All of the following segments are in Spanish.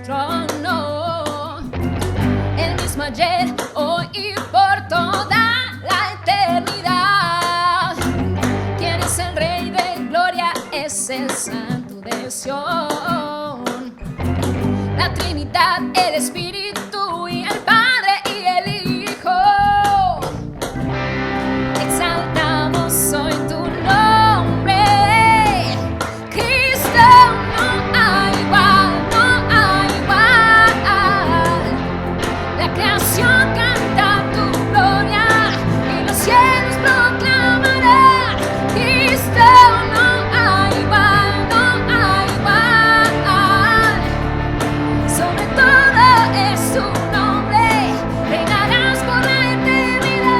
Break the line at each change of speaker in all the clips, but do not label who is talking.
trono, el mismo ayer, hoy y por toda la eternidad. ¿Quién es el Rey de Gloria? Es el Santo de Sión. La Trinidad, el Espíritu y el Padre y el Hijo. Exaltamos hoy tu nombre, Cristo. No hay igual, no hay igual. La creación canta tu gloria y los cielos proclamarán. Cristo, no hay igual, no hay igual. Sobre todo es tu nombre, reinarás por la eternidad.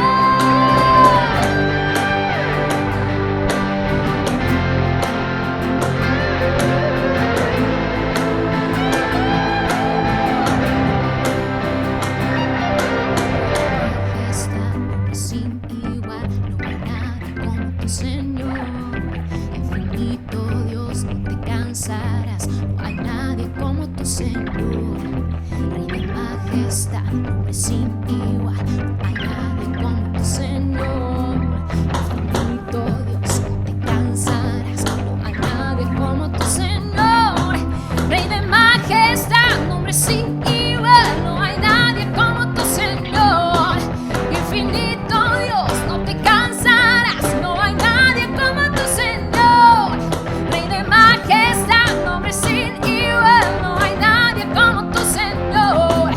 Majestad sin igual, no hay nada como tu Señor. Infinito Dios, no te cansarás, no hay nadie como tu Señor. Rey de majestad, nombre sin igual, no hay nadie como tu Señor. Infinito Dios, no te cansarás, no hay nadie como tu Señor. Rey de majestad, nombre sin igual, no hay nadie como tu Señor. Infinito Dios, no te cansarás, no hay nadie como tu Señor. Rey de majestad, nombre sin igual, no hay nadie como tu Señor.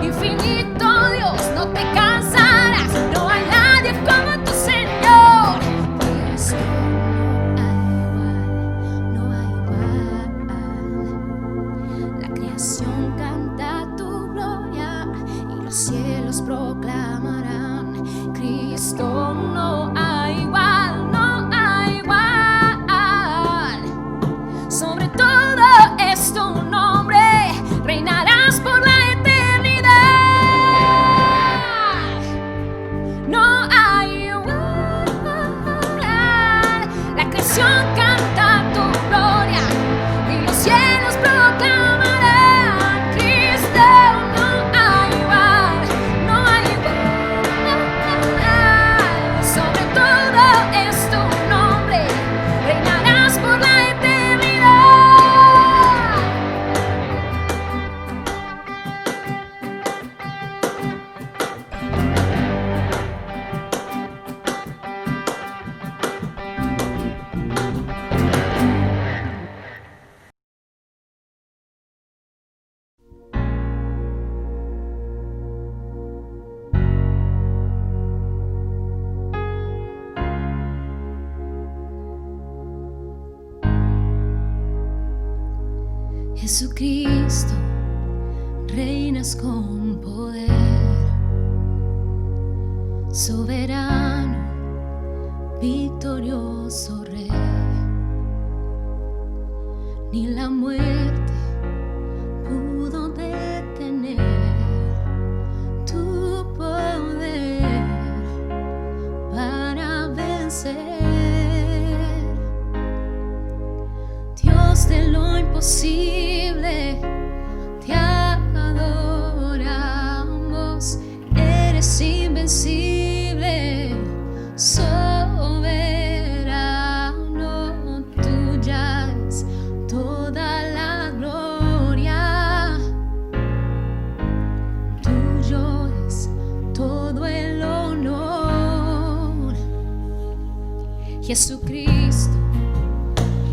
Infinito Dios, no te cansarás, no hay nadie como tu Señor. Cristo, no hay igual, no hay igual. La creación canta tu gloria y los cielos proclamarán. Cristo, no hay igual, no hay igual. Sobre todo es tu nombre, reinarás por la eternidad. No hay igual. La creación canta tu gloria y los cielos proclamarán. Cristo, no hay igual, no hay igual. Sobre todo es tu nombre, reinarás por la eternidad. Jesucristo, reinas con poder, soberano, victorioso Rey. Ni la muerte pudo detener tu poder para vencer. Dios de lo imposible, te adoramos, eres invencible, soberano, tuya es toda la gloria, tuyo es todo el honor. Jesucristo,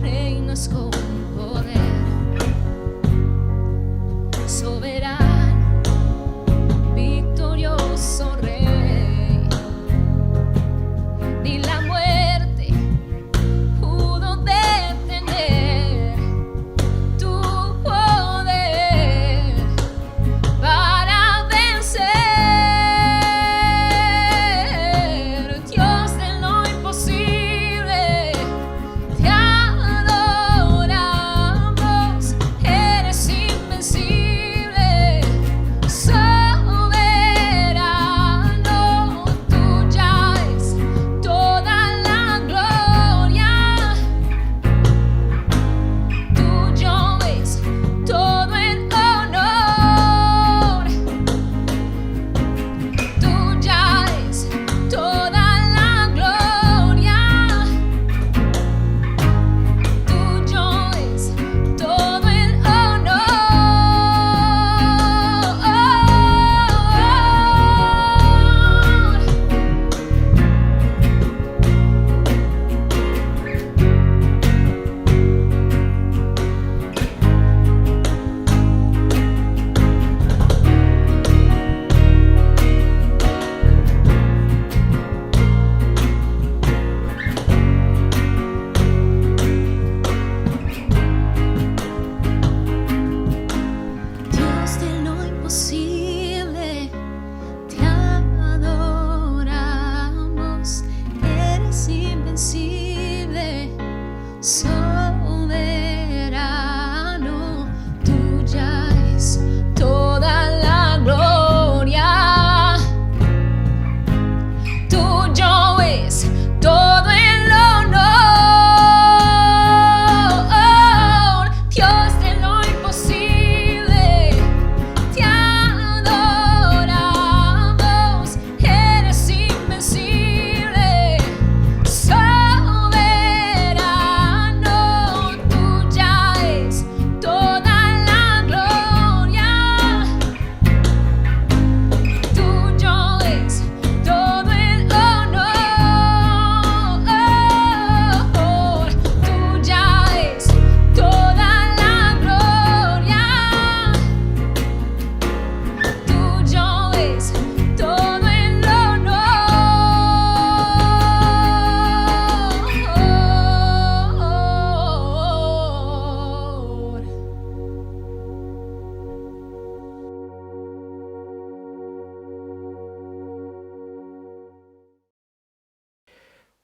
reinas con poder, soberano, victorioso Rey. Ni la muerte pudo detener tu poder para vencer. Dios de lo imposible, te adoramos, eres invencible,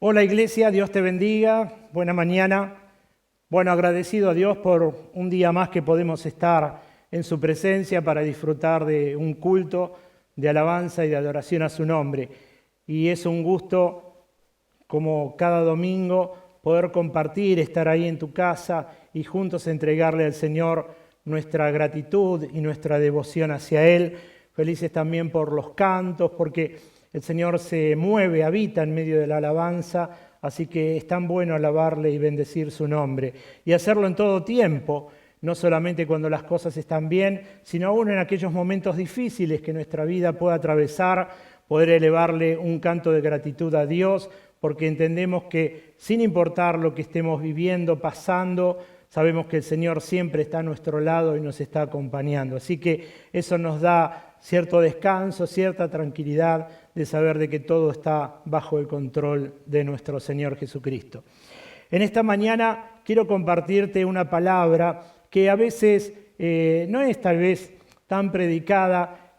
Hola Iglesia, Dios te bendiga, buena mañana. Bueno, agradecido a Dios por un día más que podemos estar en su presencia para disfrutar de un culto de alabanza y de adoración a su nombre. Y es un gusto, como cada domingo, poder compartir, estar ahí en tu casa y juntos entregarle al Señor nuestra gratitud y nuestra devoción hacia Él. Felices también por los cantos, porque el Señor se mueve, habita en medio de la alabanza, así que es tan bueno alabarle y bendecir su nombre. Y hacerlo en todo tiempo, no solamente cuando las cosas están bien, sino aún en aquellos momentos difíciles que nuestra vida pueda atravesar, poder elevarle un canto de gratitud a Dios, porque entendemos que sin importar lo que estemos viviendo, pasando, sabemos que el Señor siempre está a nuestro lado y nos está acompañando. Así que eso nos da cierto descanso, cierta tranquilidad de saber de que todo está bajo el control de nuestro Señor Jesucristo. En esta mañana quiero compartirte una palabra que a veces no es tal vez tan predicada.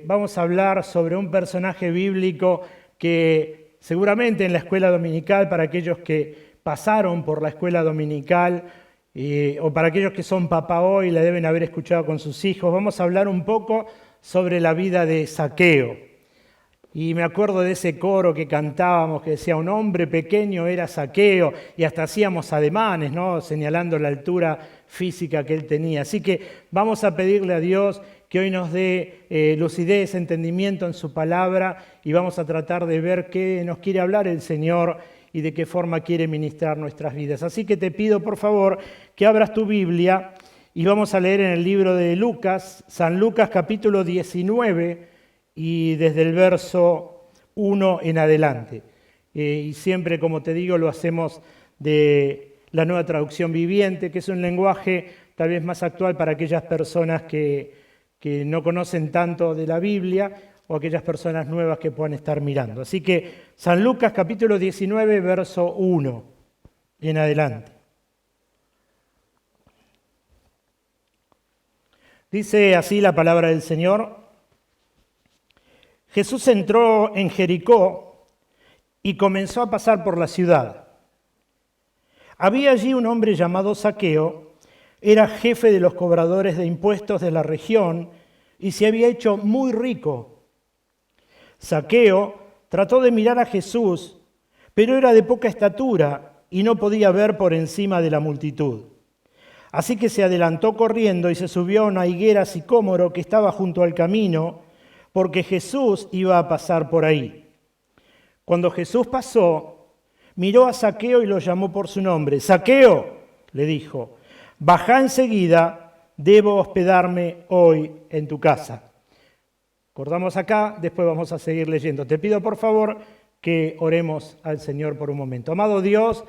Vamos a hablar sobre un personaje bíblico que seguramente en la escuela dominical, para aquellos que pasaron por la escuela dominical, o para aquellos que son papá hoy, la deben haber escuchado con sus hijos, vamos a hablar un poco sobre la vida de Zaqueo. Y me acuerdo de ese coro que cantábamos que decía, un hombre pequeño era Zaqueo, y hasta hacíamos ademanes, ¿no?, señalando la altura física que él tenía. Así que vamos a pedirle a Dios que hoy nos dé lucidez, entendimiento en su palabra, y vamos a tratar de ver qué nos quiere hablar el Señor y de qué forma quiere ministrar nuestras vidas. Así que te pido, por favor, que abras tu Biblia y vamos a leer en el libro de Lucas, San Lucas capítulo 19, y desde el verso 1 en adelante. Y siempre, como te digo, lo hacemos de la Nueva Traducción Viviente, que es un lenguaje tal vez más actual para aquellas personas que no conocen tanto de la Biblia o aquellas personas nuevas que puedan estar mirando. Así que San Lucas capítulo 19, verso 1 en adelante. Dice así la palabra del Señor. Jesús entró en Jericó y comenzó a pasar por la ciudad. Había allí un hombre llamado Zaqueo, era jefe de los cobradores de impuestos de la región y se había hecho muy rico. Zaqueo trató de mirar a Jesús, pero era de poca estatura y no podía ver por encima de la multitud. Así que se adelantó corriendo y se subió a una higuera sicómoro que estaba junto al camino, porque Jesús iba a pasar por ahí. Cuando Jesús pasó, miró a Zaqueo y lo llamó por su nombre. «Zaqueo», le dijo, «baja enseguida, debo hospedarme hoy en tu casa». Cortamos acá, después vamos a seguir leyendo. Te pido por favor que oremos al Señor por un momento. Amado Dios,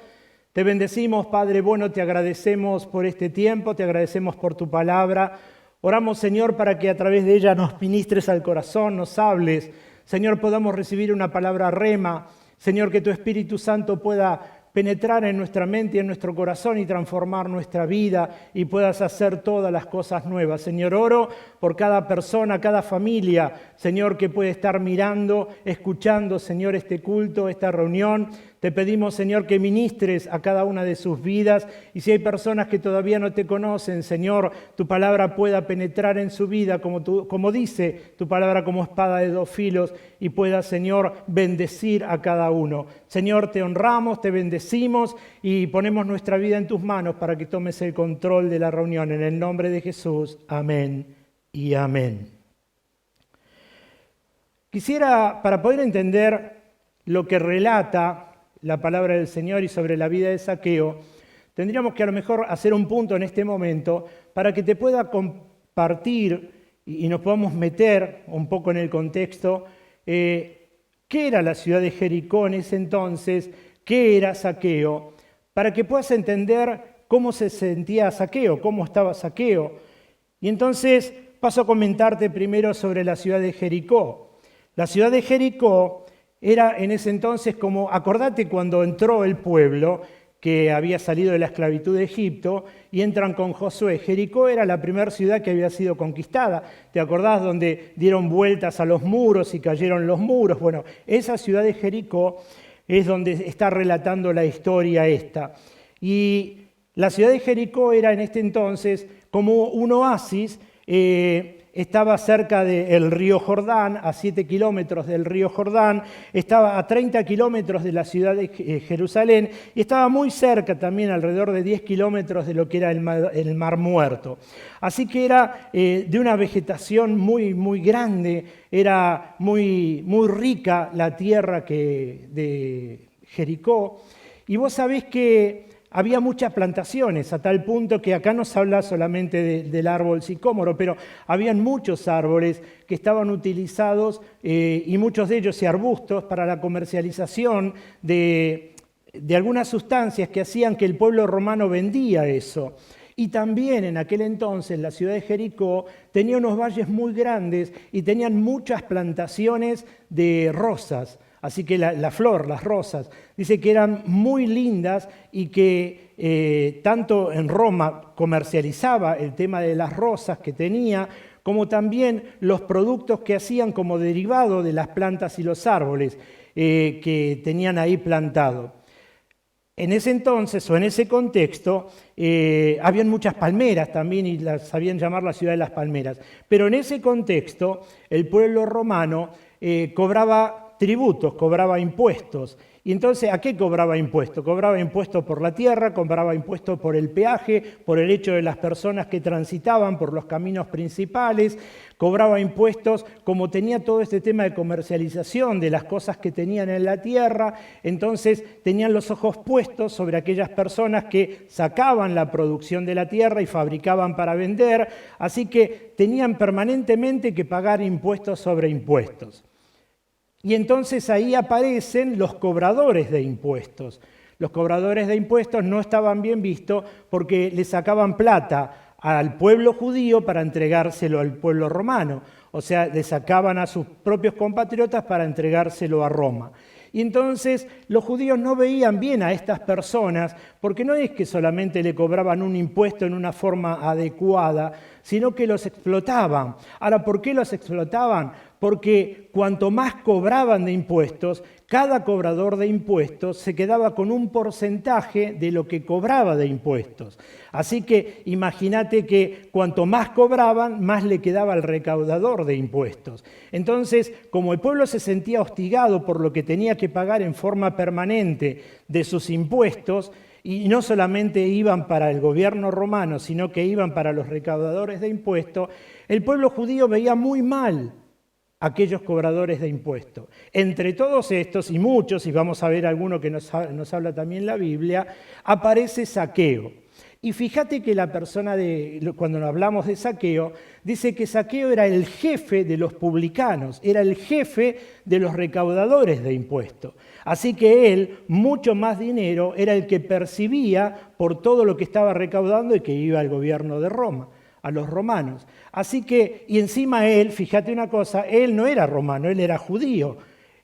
te bendecimos, Padre bueno, te agradecemos por este tiempo, te agradecemos por tu palabra. Oramos, Señor, para que a través de ella nos ministres al corazón, nos hables. Señor, podamos recibir una palabra rema. Señor, que tu Espíritu Santo pueda penetrar en nuestra mente y en nuestro corazón y transformar nuestra vida y puedas hacer todas las cosas nuevas. Señor, oro por cada persona, cada familia, Señor, que puede estar mirando, escuchando, Señor, este culto, esta reunión. Te pedimos, Señor, que ministres a cada una de sus vidas y si hay personas que todavía no te conocen, Señor, tu palabra pueda penetrar en su vida como dice tu palabra, como espada de dos filos y pueda, Señor, bendecir a cada uno. Señor, te honramos, te bendecimos y ponemos nuestra vida en tus manos para que tomes el control de la reunión. En el nombre de Jesús, amén y amén. Quisiera, para poder entender lo que relata la palabra del Señor y sobre la vida de Zaqueo, tendríamos que a lo mejor hacer un punto en este momento para que te pueda compartir y nos podamos meter un poco en el contexto qué era la ciudad de Jericó en ese entonces, qué era Zaqueo, para que puedas entender cómo se sentía Zaqueo, cómo estaba Zaqueo. Y entonces paso a comentarte primero sobre la ciudad de Jericó. La ciudad de Jericó era en ese entonces como, acordate cuando entró el pueblo que había salido de la esclavitud de Egipto y entran con Josué. Jericó era la primera ciudad que había sido conquistada. ¿Te acordás donde dieron vueltas a los muros y cayeron los muros? Bueno, esa ciudad de Jericó es donde está relatando la historia esta. Y la ciudad de Jericó era en este entonces como un oasis, estaba cerca del río Jordán, a 7 kilómetros del río Jordán, estaba a 30 kilómetros de la ciudad de Jerusalén y estaba muy cerca también, alrededor de 10 kilómetros de lo que era el Mar Muerto. Así que era de una vegetación muy, muy grande, era muy, muy rica la tierra de Jericó. Y vos sabés que había muchas plantaciones, a tal punto que acá no se habla solamente del árbol sicómoro, pero habían muchos árboles que estaban utilizados, y muchos de ellos y arbustos, para la comercialización de algunas sustancias que hacían que el pueblo romano vendía eso. Y también en aquel entonces la ciudad de Jericó tenía unos valles muy grandes y tenían muchas plantaciones de rosas. Así que la flor, las rosas, dice que eran muy lindas y que tanto en Roma comercializaba el tema de las rosas que tenía, como también los productos que hacían como derivado de las plantas y los árboles que tenían ahí plantado. En ese entonces o en ese contexto habían muchas palmeras también y las sabían llamar la ciudad de las palmeras. Pero en ese contexto el pueblo romano cobraba tributos, cobraba impuestos. Y entonces, ¿a qué cobraba impuestos? Cobraba impuestos por la tierra, cobraba impuestos por el peaje, por el hecho de las personas que transitaban por los caminos principales, cobraba impuestos, como tenía todo este tema de comercialización de las cosas que tenían en la tierra, entonces tenían los ojos puestos sobre aquellas personas que sacaban la producción de la tierra y fabricaban para vender, así que tenían permanentemente que pagar impuestos sobre impuestos. Y entonces ahí aparecen los cobradores de impuestos. Los cobradores de impuestos no estaban bien vistos porque le sacaban plata al pueblo judío para entregárselo al pueblo romano. O sea, le sacaban a sus propios compatriotas para entregárselo a Roma. Y entonces los judíos no veían bien a estas personas porque no es que solamente le cobraban un impuesto en una forma adecuada, sino que los explotaban. Ahora, ¿por qué los explotaban? Porque cuanto más cobraban de impuestos, cada cobrador de impuestos se quedaba con un porcentaje de lo que cobraba de impuestos. Así que imagínate que cuanto más cobraban, más le quedaba al recaudador de impuestos. Entonces, como el pueblo se sentía hostigado por lo que tenía que pagar en forma permanente de sus impuestos, y no solamente iban para el gobierno romano, sino que iban para los recaudadores de impuestos, el pueblo judío veía muy mal aquellos cobradores de impuestos. Entre todos estos, y muchos, y vamos a ver alguno que nos habla también la Biblia, aparece Zaqueo. Y fíjate que la persona, cuando hablamos de Zaqueo, dice que Zaqueo era el jefe de los publicanos, era el jefe de los recaudadores de impuestos. Así que él, mucho más dinero, era el que percibía por todo lo que estaba recaudando y que iba al gobierno de Roma, a los romanos. Así que, y encima él, fíjate una cosa, él no era romano, él era judío.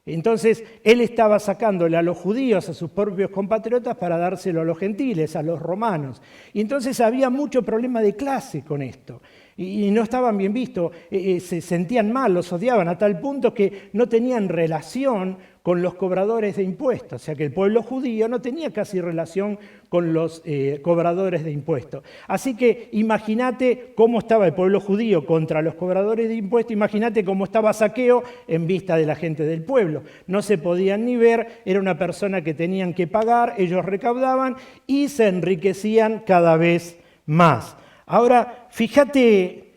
Entonces, él estaba sacándole a los judíos, a sus propios compatriotas, para dárselo a los gentiles, a los romanos. Y entonces había mucho problema de clase con esto. Y no estaban bien vistos, se sentían mal, los odiaban, a tal punto que no tenían relación con los cobradores de impuestos. O sea que el pueblo judío no tenía casi relación con los cobradores de impuestos. Así que imagínate cómo estaba el pueblo judío contra los cobradores de impuestos, imagínate cómo estaba Zaqueo en vista de la gente del pueblo. No se podían ni ver, era una persona que tenían que pagar, ellos recaudaban y se enriquecían cada vez más. Ahora, fíjate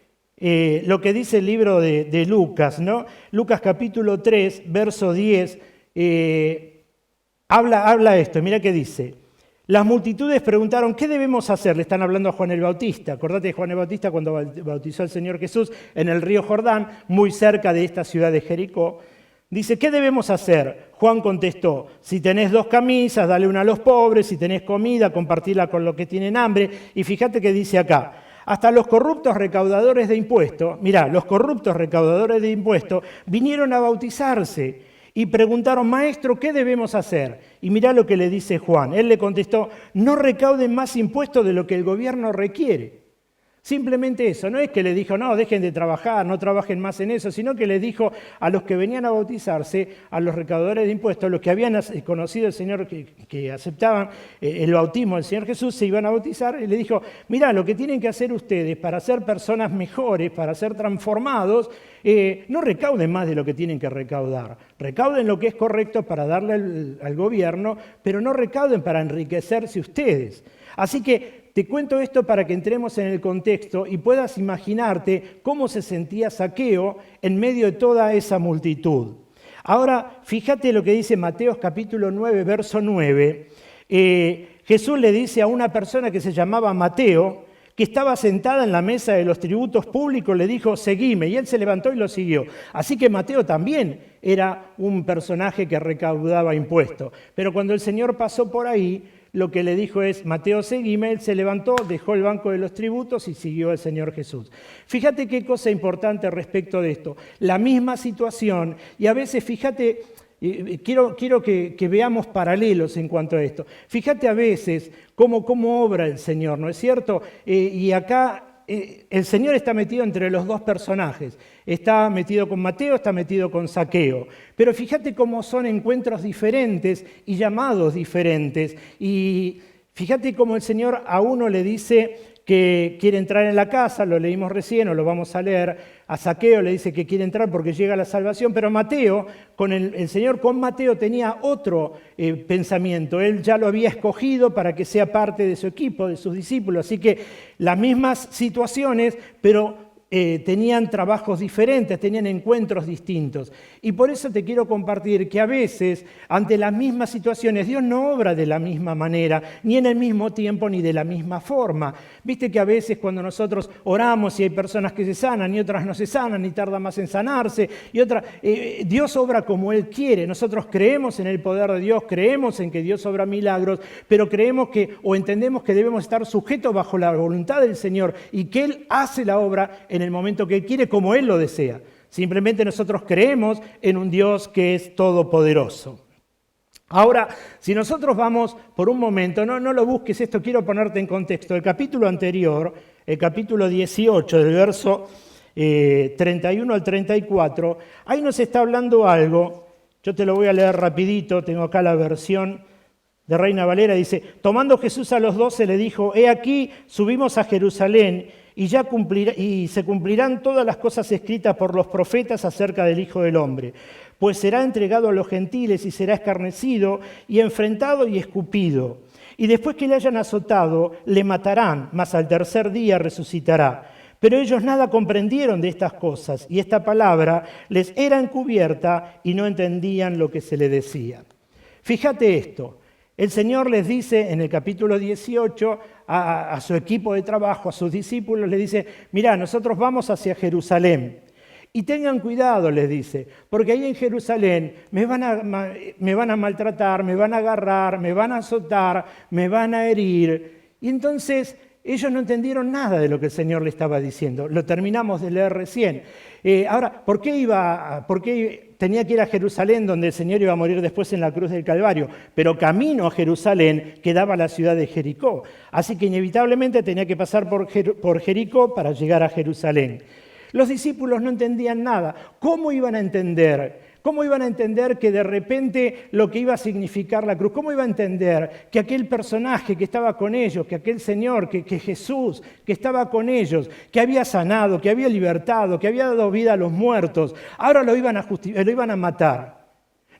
lo que dice el libro de Lucas, ¿no? Lucas capítulo 3, verso 10, habla esto, mira qué dice. Las multitudes preguntaron, ¿qué debemos hacer? Le están hablando a Juan el Bautista. Acordate de Juan el Bautista cuando bautizó al Señor Jesús en el río Jordán, muy cerca de esta ciudad de Jericó. Dice, ¿qué debemos hacer? Juan contestó, si tenés 2 camisas, dale una a los pobres, si tenés comida, compartirla con los que tienen hambre. Y fíjate que dice acá, hasta los corruptos recaudadores de impuestos, mirá, los corruptos recaudadores de impuestos vinieron a bautizarse y preguntaron, maestro, ¿qué debemos hacer? Y mirá lo que le dice Juan. Él le contestó, no recauden más impuestos de lo que el gobierno requiere. Simplemente eso, no es que le dijo, no, dejen de trabajar, no trabajen más en eso, sino que le dijo a los que venían a bautizarse, a los recaudadores de impuestos, los que habían conocido al Señor, que aceptaban el bautismo del Señor Jesús, se iban a bautizar, y le dijo, mirá, lo que tienen que hacer ustedes para ser personas mejores, para ser transformados, no recauden más de lo que tienen que recaudar. Recauden lo que es correcto para darle al gobierno, pero no recauden para enriquecerse ustedes. Así que te cuento esto para que entremos en el contexto y puedas imaginarte cómo se sentía Zaqueo en medio de toda esa multitud. Ahora, fíjate lo que dice Mateo capítulo 9, verso 9. Jesús le dice a una persona que se llamaba Mateo, que estaba sentada en la mesa de los tributos públicos, le dijo, seguime, y él se levantó y lo siguió. Así que Mateo también era un personaje que recaudaba impuestos. Pero cuando el Señor pasó por ahí, lo que le dijo es, Mateo, seguime, él se levantó, dejó el banco de los tributos y siguió al Señor Jesús. Fíjate qué cosa importante respecto de esto. La misma situación, y a veces, fíjate, quiero que veamos paralelos en cuanto a esto. Fíjate a veces cómo obra el Señor, ¿no es cierto? Y acá el Señor está metido entre los dos personajes. Está metido con Mateo, está metido con Zaqueo. Pero fíjate cómo son encuentros diferentes y llamados diferentes. Y fíjate cómo el Señor a uno le dice que quiere entrar en la casa, lo leímos recién o lo vamos a leer. A Zaqueo le dice que quiere entrar porque llega la salvación, pero Mateo, el Señor con Mateo tenía otro pensamiento. Él ya lo había escogido para que sea parte de su equipo, de sus discípulos. Así que las mismas situaciones, pero tenían trabajos diferentes, tenían encuentros distintos. Y por eso te quiero compartir que a veces, ante las mismas situaciones, Dios no obra de la misma manera, ni en el mismo tiempo, ni de la misma forma. Viste que a veces cuando nosotros oramos y hay personas que se sanan y otras no se sanan, y tarda más en sanarse, y otras, Dios obra como Él quiere. Nosotros creemos en el poder de Dios, creemos en que Dios obra milagros, pero creemos o entendemos que debemos estar sujetos bajo la voluntad del Señor y que Él hace la obra en el momento que Él quiere, como Él lo desea. Simplemente nosotros creemos en un Dios que es todopoderoso. Ahora, si nosotros vamos por un momento, no lo busques esto, quiero ponerte en contexto. El capítulo anterior, el capítulo 18, del verso 31 al 34, ahí nos está hablando algo. Yo te lo voy a leer rapidito, tengo acá la versión de Reina Valera, dice, tomando Jesús a los 12 le dijo, he aquí, subimos a Jerusalén y se cumplirán todas las cosas escritas por los profetas acerca del Hijo del Hombre, pues será entregado a los gentiles y será escarnecido y enfrentado y escupido. Y después que le hayan azotado, le matarán, mas al tercer día resucitará. Pero ellos nada comprendieron de estas cosas, y esta palabra les era encubierta y no entendían lo que se le decía. Fíjate esto. El Señor les dice en el capítulo 18 a su equipo de trabajo, a sus discípulos, les dice, mirá, nosotros vamos hacia Jerusalén. Y tengan cuidado, les dice, porque ahí en Jerusalén me van a maltratar, me van a agarrar, me van a azotar, me van a herir. Y entonces ellos no entendieron nada de lo que el Señor le estaba diciendo. Lo terminamos de leer recién. Ahora, ¿por qué tenía que ir a Jerusalén, donde el Señor iba a morir después en la cruz del Calvario? Pero camino a Jerusalén quedaba la ciudad de Jericó. Así que inevitablemente tenía que pasar por Jericó para llegar a Jerusalén. Los discípulos no entendían nada. ¿Cómo iban a entender? ¿Cómo iban a entender que de repente lo que iba a significar la cruz? ¿Cómo iban a entender que aquel personaje que estaba con ellos, que aquel Señor, que Jesús, que estaba con ellos, que había sanado, que había libertado, que había dado vida a los muertos, ahora lo iban a matar?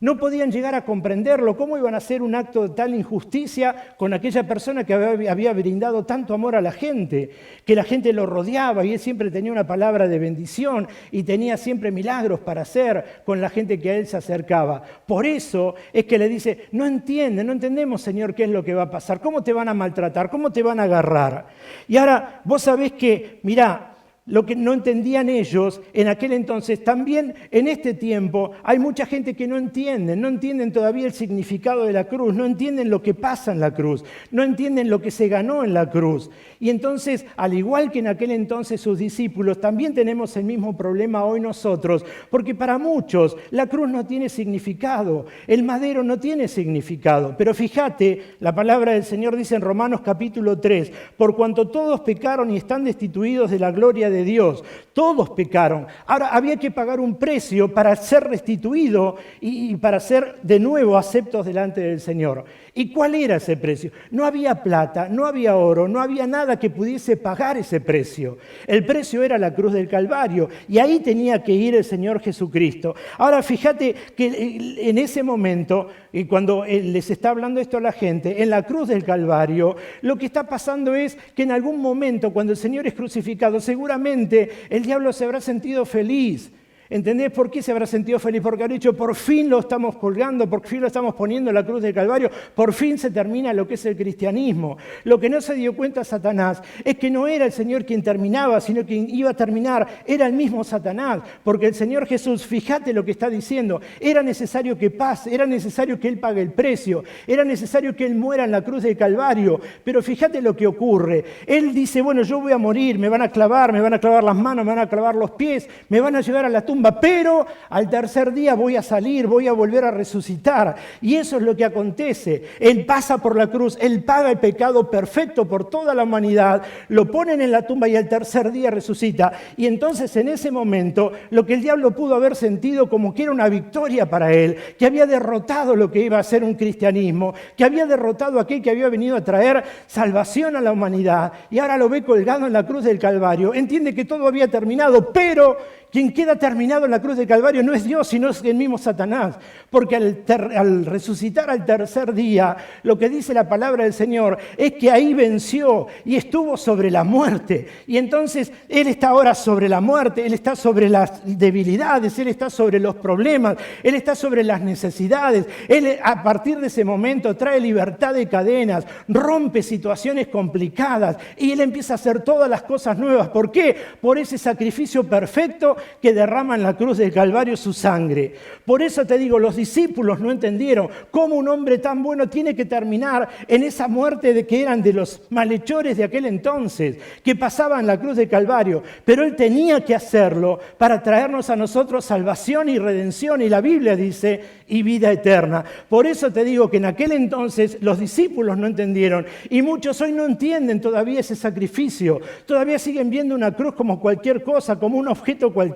No podían llegar a comprenderlo. ¿Cómo iban a hacer un acto de tal injusticia con aquella persona que había brindado tanto amor a la gente? Que la gente lo rodeaba y él siempre tenía una palabra de bendición y tenía siempre milagros para hacer con la gente que a él se acercaba. Por eso es que le dice, no entendemos, Señor, qué es lo que va a pasar. ¿Cómo te van a maltratar? ¿Cómo te van a agarrar? Y ahora vos sabés que, mirá, lo que no entendían ellos en aquel entonces, también en este tiempo hay mucha gente que no entienden todavía el significado de la cruz, no entienden lo que pasa en la cruz, no entienden lo que se ganó en la cruz. Y entonces, al igual que en aquel entonces sus discípulos, también tenemos el mismo problema hoy nosotros, porque para muchos la cruz no tiene significado, el madero no tiene significado. Pero fíjate, la palabra del Señor dice en Romanos capítulo 3, por cuanto todos pecaron y están destituidos de la gloria de Dios, todos pecaron. Ahora había que pagar un precio para ser restituido y para ser de nuevo aceptos delante del Señor. ¿Y cuál era ese precio? No había plata, no había oro, no había nada que pudiese pagar ese precio. El precio era la cruz del Calvario y ahí tenía que ir el Señor Jesucristo. Ahora fíjate que en ese momento, y cuando les está hablando esto a la gente, en la cruz del Calvario, lo que está pasando es que en algún momento, cuando el Señor es crucificado, seguramente el diablo se habrá sentido feliz. ¿Entendés por qué se habrá sentido feliz? Porque habrá dicho, por fin lo estamos colgando, por fin lo estamos poniendo en la cruz del Calvario, por fin se termina lo que es el cristianismo. Lo que no se dio cuenta Satanás es que no era el Señor quien terminaba, sino quien iba a terminar, era el mismo Satanás. Porque el Señor Jesús, fíjate lo que está diciendo, era necesario que pase, era necesario que Él pague el precio, era necesario que Él muera en la cruz del Calvario. Pero fíjate lo que ocurre. Él dice, bueno, yo voy a morir, me van a clavar las manos, me van a clavar los pies, me van a llevar a la tumba, pero al tercer día voy a salir, voy a volver a resucitar. Y eso es lo que acontece. Él pasa por la cruz, Él paga el pecado perfecto por toda la humanidad, lo ponen en la tumba y al tercer día resucita. Y entonces en ese momento lo que el diablo pudo haber sentido como que era una victoria para él, que había derrotado lo que iba a ser un cristianismo, que había derrotado a aquel que había venido a traer salvación a la humanidad, y ahora lo ve colgado en la cruz del Calvario. Entiende que todo había terminado, pero quien queda terminado en la cruz del Calvario no es Dios, sino es el mismo Satanás. Porque al resucitar al tercer día, lo que dice la palabra del Señor es que ahí venció y estuvo sobre la muerte. Y entonces Él está ahora sobre la muerte, Él está sobre las debilidades, Él está sobre los problemas, Él está sobre las necesidades. Él a partir de ese momento trae libertad de cadenas, rompe situaciones complicadas y Él empieza a hacer todas las cosas nuevas. ¿Por qué? Por ese sacrificio perfecto que derrama en la cruz del Calvario su sangre. Por eso te digo, los discípulos no entendieron cómo un hombre tan bueno tiene que terminar en esa muerte de que eran de los malhechores de aquel entonces, que pasaban la cruz del Calvario. Pero Él tenía que hacerlo para traernos a nosotros salvación y redención, y la Biblia dice, y vida eterna. Por eso te digo que en aquel entonces los discípulos no entendieron, y muchos hoy no entienden todavía ese sacrificio. Todavía siguen viendo una cruz como cualquier cosa, como un objeto cualquiera,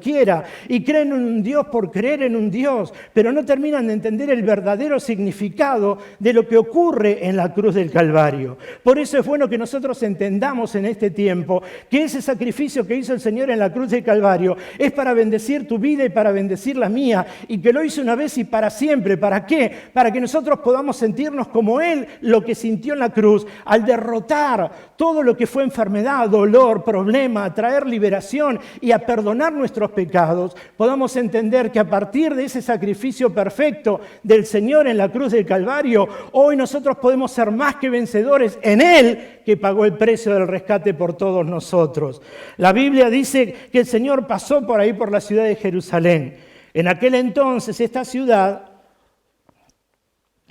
y creen en un Dios por creer en un Dios, pero no terminan de entender el verdadero significado de lo que ocurre en la cruz del Calvario. Por eso es bueno que nosotros entendamos en este tiempo que ese sacrificio que hizo el Señor en la cruz del Calvario es para bendecir tu vida y para bendecir la mía, y que lo hizo una vez y para siempre. ¿Para qué? Para que nosotros podamos sentirnos como Él lo que sintió en la cruz al derrotar todo lo que fue enfermedad, dolor, problema, traer liberación y a perdonar nuestros pecados. Podamos entender que a partir de ese sacrificio perfecto del Señor en la cruz del Calvario, hoy nosotros podemos ser más que vencedores en Él, que pagó el precio del rescate por todos nosotros. La Biblia dice que el Señor pasó por ahí por la ciudad de Jerusalén. En aquel entonces esta ciudad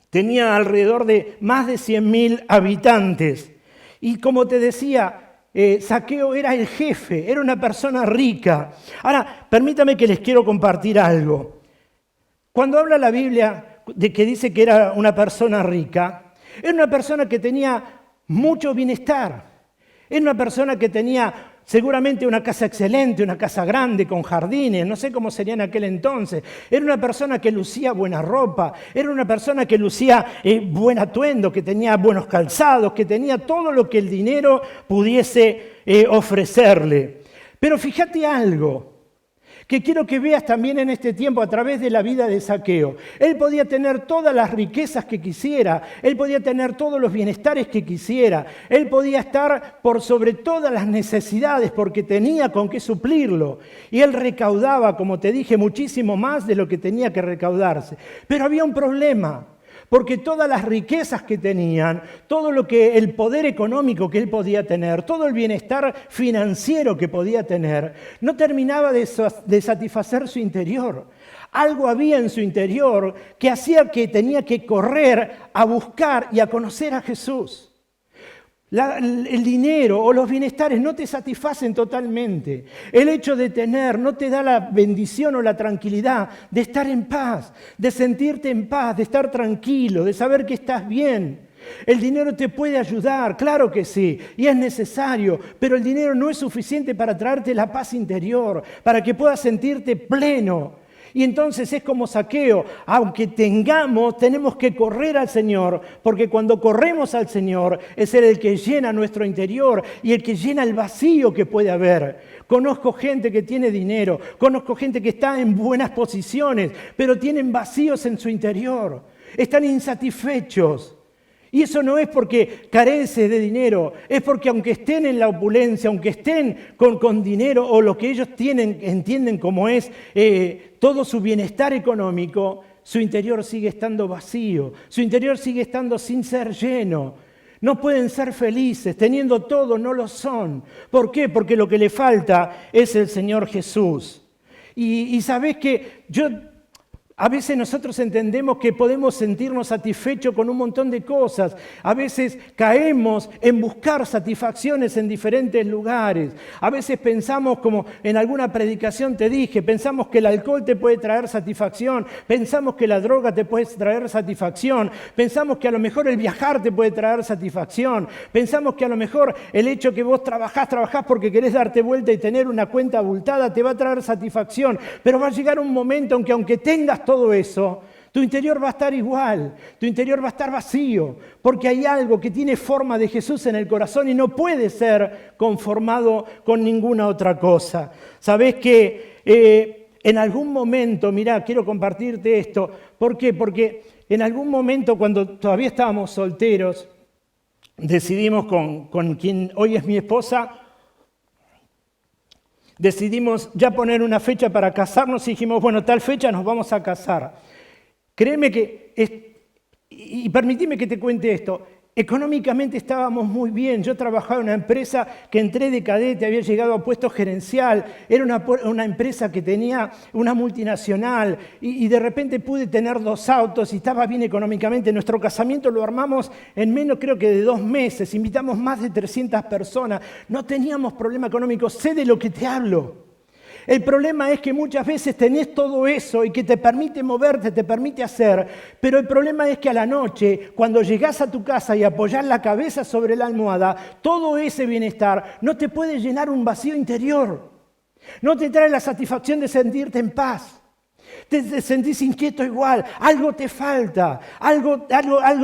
tenía alrededor de más de 100.000 habitantes. Y como te decía, Zaqueo era el jefe, era una persona rica. Ahora, permítame que les quiero compartir algo. Cuando habla la Biblia de que dice que era una persona rica, era una persona que tenía mucho bienestar. Era una persona que tenía seguramente una casa excelente, una casa grande con jardines, no sé cómo sería en aquel entonces. Era una persona que lucía buena ropa, era una persona que lucía buen atuendo, que tenía buenos calzados, que tenía todo lo que el dinero pudiese ofrecerle. Pero fíjate algo que quiero que veas también en este tiempo a través de la vida de Zaqueo. Él podía tener todas las riquezas que quisiera, él podía tener todos los bienestares que quisiera, él podía estar por sobre todas las necesidades porque tenía con qué suplirlo. Y él recaudaba, como te dije, muchísimo más de lo que tenía que recaudarse. Pero había un problema, porque todas las riquezas que tenían, todo lo que el poder económico que él podía tener, todo el bienestar financiero que podía tener, no terminaba de satisfacer su interior. Algo había en su interior que hacía que tenía que correr a buscar y a conocer a Jesús. El dinero o los bienestares no te satisfacen totalmente. El hecho de tener no te da la bendición o la tranquilidad de estar en paz, de sentirte en paz, de estar tranquilo, de saber que estás bien. El dinero te puede ayudar, claro que sí, y es necesario, pero el dinero no es suficiente para traerte la paz interior, para que puedas sentirte pleno. Y entonces es como Zaqueo, aunque tenemos que correr al Señor, porque cuando corremos al Señor es Él el que llena nuestro interior y el que llena el vacío que puede haber. Conozco gente que tiene dinero, conozco gente que está en buenas posiciones, pero tienen vacíos en su interior, están insatisfechos. Y eso no es porque carece de dinero, es porque aunque estén en la opulencia, aunque estén con dinero o lo que ellos entienden como es todo su bienestar económico, su interior sigue estando vacío, su interior sigue estando sin ser lleno. No pueden ser felices, teniendo todo no lo son. ¿Por qué? Porque lo que le falta es el Señor Jesús. Y sabés que a veces nosotros entendemos que podemos sentirnos satisfechos con un montón de cosas. A veces caemos en buscar satisfacciones en diferentes lugares. A veces pensamos, como en alguna predicación te dije, pensamos que el alcohol te puede traer satisfacción, pensamos que la droga te puede traer satisfacción, pensamos que a lo mejor el viajar te puede traer satisfacción, pensamos que a lo mejor el hecho que vos trabajás porque querés darte vuelta y tener una cuenta abultada te va a traer satisfacción. Pero va a llegar un momento en que aunque tengas todo eso, tu interior va a estar igual, tu interior va a estar vacío, porque hay algo que tiene forma de Jesús en el corazón y no puede ser conformado con ninguna otra cosa. Sabés que en algún momento, mirá, quiero compartirte esto. ¿Por qué? Porque en algún momento, cuando todavía estábamos solteros, decidimos con quien hoy es mi esposa, decidimos ya poner una fecha para casarnos y dijimos, bueno, tal fecha nos vamos a casar. Créeme y permitime que te cuente esto, económicamente estábamos muy bien. Yo trabajaba en una empresa que entré de cadete, había llegado a puesto gerencial, era una empresa que tenía una multinacional y de repente pude tener 2 autos y estaba bien económicamente. Nuestro casamiento lo armamos en menos creo que de 2 meses, invitamos más de 300 personas, no teníamos problema económico, sé de lo que te hablo. El problema es que muchas veces tenés todo eso y que te permite moverte, te permite hacer, pero el problema es que a la noche, cuando llegás a tu casa y apoyás la cabeza sobre la almohada, todo ese bienestar no te puede llenar un vacío interior. No te trae la satisfacción de sentirte en paz. Te sentís inquieto igual, algo te falta, algo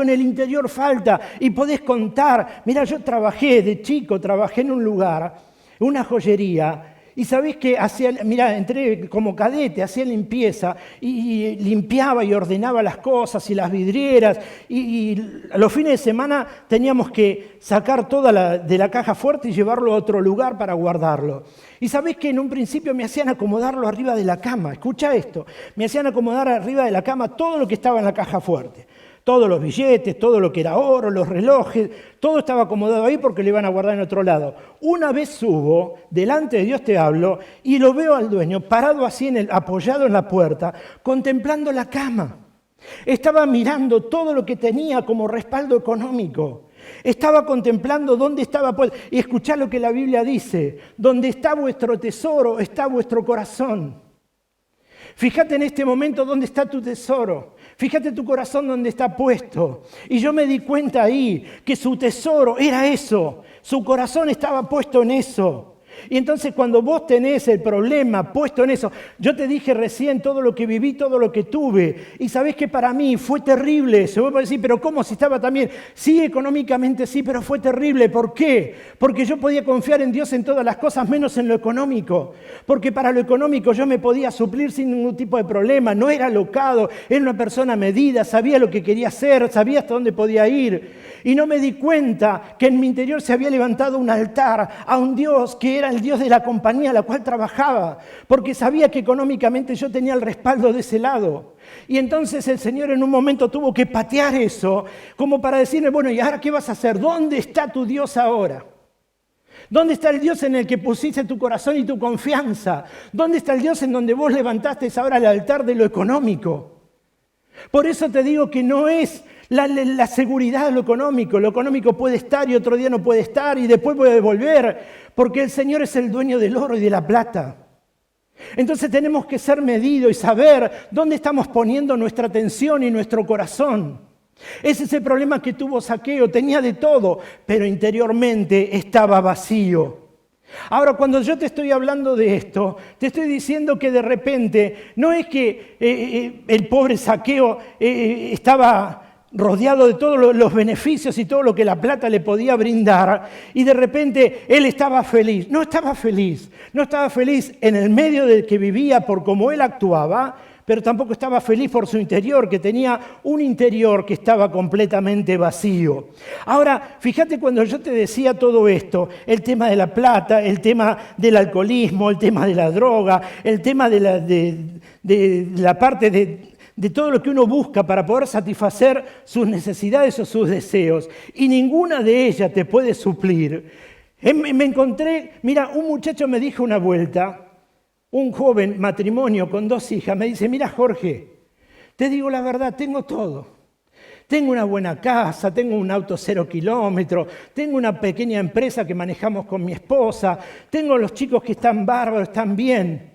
en el interior falta y podés contar. Mira, yo de chico trabajé en un lugar, una joyería. Y sabés que entré como cadete, hacía limpieza y limpiaba y ordenaba las cosas y las vidrieras y los fines de semana teníamos que sacar toda de la caja fuerte y llevarlo a otro lugar para guardarlo. Y sabés que en un principio me hacían acomodarlo arriba de la cama, escucha esto, me hacían acomodar arriba de la cama todo lo que estaba en la caja fuerte. Todos los billetes, todo lo que era oro, los relojes, todo estaba acomodado ahí porque lo iban a guardar en otro lado. Una vez subo, delante de Dios te hablo, y lo veo al dueño parado así apoyado en la puerta, contemplando la cama. Estaba mirando todo lo que tenía como respaldo económico. Estaba contemplando dónde estaba puesto. Y escuchá lo que la Biblia dice, donde está vuestro tesoro, está vuestro corazón. Fíjate en este momento dónde está tu tesoro. Fíjate tu corazón dónde está puesto. Y yo me di cuenta ahí que su tesoro era eso. Su corazón estaba puesto en eso. Y entonces cuando vos tenés el problema puesto en eso, yo te dije recién todo lo que viví, todo lo que tuve. Y sabés que para mí fue terrible eso. Vos podés decir, pero ¿cómo si estaba también? Sí, económicamente sí, pero fue terrible. ¿Por qué? Porque yo podía confiar en Dios en todas las cosas, menos en lo económico. Porque para lo económico yo me podía suplir sin ningún tipo de problema. No era alocado, era una persona medida, sabía lo que quería hacer, sabía hasta dónde podía ir. Y no me di cuenta que en mi interior se había levantado un altar a un Dios que era era el Dios de la compañía a la cual trabajaba, porque sabía que económicamente yo tenía el respaldo de ese lado. Y entonces el Señor en un momento tuvo que patear eso, como para decirme, bueno, ¿y ahora qué vas a hacer? ¿Dónde está tu Dios ahora? ¿Dónde está el Dios en el que pusiste tu corazón y tu confianza? ¿Dónde está el Dios en donde vos levantaste ahora el altar de lo económico? Por eso te digo que no es la seguridad de lo económico puede estar y otro día no puede estar y después puede volver, porque el Señor es el dueño del oro y de la plata. Entonces tenemos que ser medidos y saber dónde estamos poniendo nuestra atención y nuestro corazón. Ese es el problema que tuvo Zaqueo, tenía de todo, pero interiormente estaba vacío. Ahora, cuando yo te estoy hablando de esto, te estoy diciendo que de repente no es que el pobre Zaqueo estaba rodeado de todos los beneficios y todo lo que la plata le podía brindar, y de repente él estaba feliz. No estaba feliz en el medio del que vivía por cómo él actuaba, pero tampoco estaba feliz por su interior, que tenía un interior que estaba completamente vacío. Ahora, fíjate cuando yo te decía todo esto, el tema de la plata, el tema del alcoholismo, el tema de la droga, el tema de la parte de todo lo que uno busca para poder satisfacer sus necesidades o sus deseos, y ninguna de ellas te puede suplir. Me encontré, mira, un muchacho me dijo una vuelta, un joven matrimonio con 2 hijas, me dice, mira Jorge, te digo la verdad, tengo todo. Tengo una buena casa, tengo un auto 0 kilómetros, tengo una pequeña empresa que manejamos con mi esposa, tengo los chicos que están bárbaros, están bien.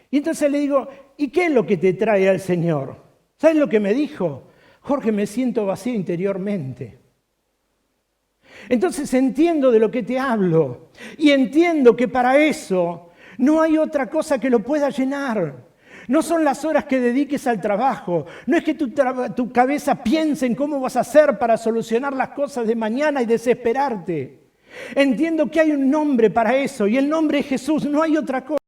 Y entonces le digo, ¿y qué es lo que te trae al Señor? ¿Sabes lo que me dijo? Jorge, me siento vacío interiormente. Entonces entiendo de lo que te hablo y entiendo que para eso no hay otra cosa que lo pueda llenar. No son las horas que dediques al trabajo. No es que tu cabeza piense en cómo vas a hacer para solucionar las cosas de mañana y desesperarte. Entiendo que hay un nombre para eso y el nombre es Jesús. No hay otra cosa.